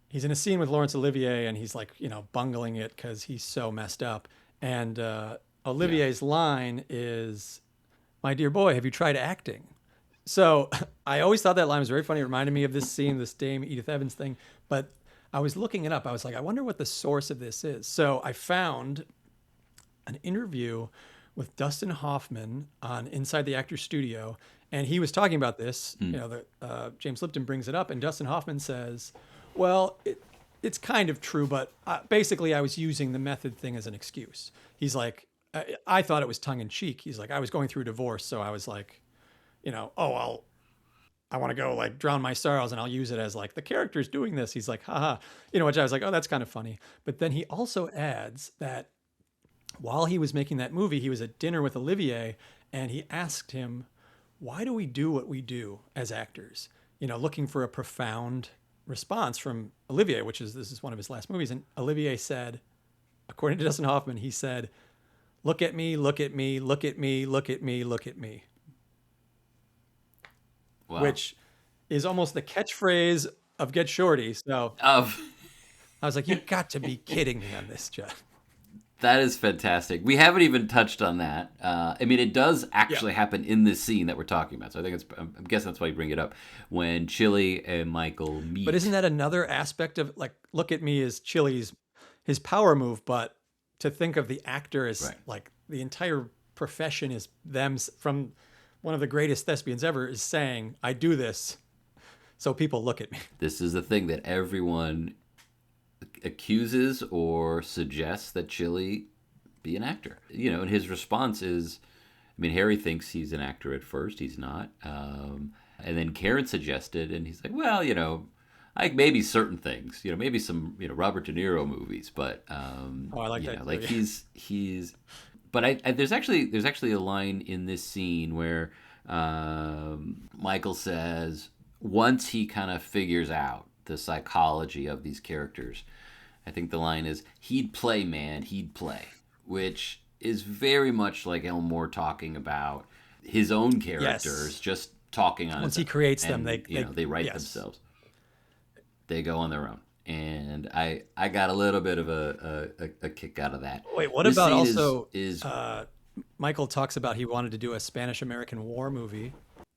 he's in a scene with Laurence Olivier, and he's like, bungling it because he's so messed up. And Olivier's line is, my dear boy, have you tried acting? So I always thought that line was very funny. It reminded me of this scene, this Dame Edith Evans thing. But I was looking it up. I was like, I wonder what the source of this is. So I found an interview with Dustin Hoffman on Inside the Actors Studio, and he was talking about this. James Lipton brings it up, and Dustin Hoffman says, well, it's kind of true, but basically I was using the method thing as an excuse. He's like, I thought it was tongue in cheek. He's like, I was going through a divorce, so I was like, I want to go like drown my sorrows, and I'll use it as like the character's doing this. He's like, haha, which I was like, oh, that's kind of funny. But then he also adds that while he was making that movie, he was at dinner with Olivier, and he asked him, why do we do what we do as actors? Looking for a profound response from Olivier, this is one of his last movies. And Olivier said, according to Dustin Hoffman, he said, look at me, look at me, look at me, look at me, look at me.
Wow.
Which is almost the catchphrase of Get Shorty. So I was like, you've got to be kidding me on this, Judd.
That is fantastic. We haven't even touched on that. I mean, it does actually happen in this scene that we're talking about. So I think I'm guessing that's why you bring it up. When Chili and Michael meet.
But isn't that another aspect of, like, look at me as Chili's, his power move, but to think of the actor as like the entire profession is them, from one of the greatest thespians ever, is saying, I do this so people look at me.
This is the thing that everyone accuses or suggests, that Chili be an actor. You know, and his response is, I mean, Harry thinks he's an actor at first. He's not. And then Karen suggested, and he's like, well, you know, like maybe certain things, you know, maybe some, you know, Robert De Niro movies, but
I like that.
Like he's. But there's actually a line in this scene where Michael says, once he kind of figures out the psychology of these characters, I think the line is, he'd play, man, he'd play, which is very much like Elmore talking about his own characters, just talking on
once
his
he
own.
creates
And,
them,
they write themselves. They go on their own. And I got a little bit of a kick out of that.
Wait, what
this
about
scene
also Michael talks about he wanted to do a Spanish-American War movie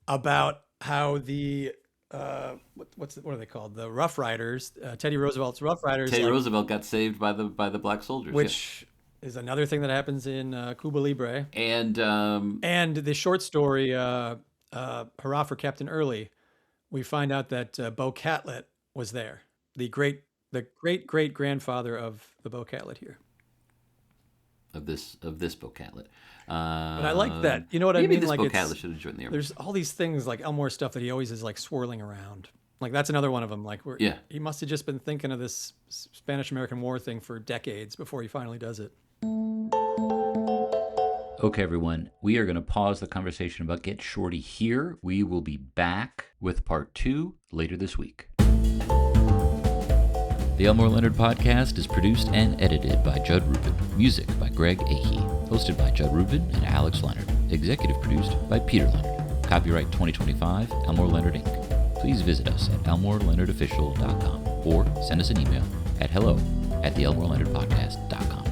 about how the what are they called? The Rough Riders, Teddy Roosevelt's Rough Riders.
Teddy Roosevelt got saved by the black soldiers,
which is another thing that happens in Cuba Libre.
And
the short story Hurrah for Captain Early, we find out that Beau Catlett was there, the great grandfather of the Beau Catlett here.
Of this Beau Catlett.
But I like that. You know what I mean?
Maybe this
like
Beau Catlett should have joined the army.
There's all these things like Elmore stuff that he always is like swirling around. Like that's another one of them. Like he must have just been thinking of this Spanish-American War thing for decades before he finally does it.
Okay, everyone, we are going to pause the conversation about Get Shorty here. We will be back with part 2 later this week. The Elmore Leonard podcast is produced and edited by Judd Rubin. Music by Greg Ahee. Hosted by Judd Rubin and Alex Leonard. Executive produced by Peter Leonard. Copyright 2025, Elmore Leonard Inc. Please visit us at elmoreleonardofficial.com or send us an email at hello@theelmoreleonardpodcast.com.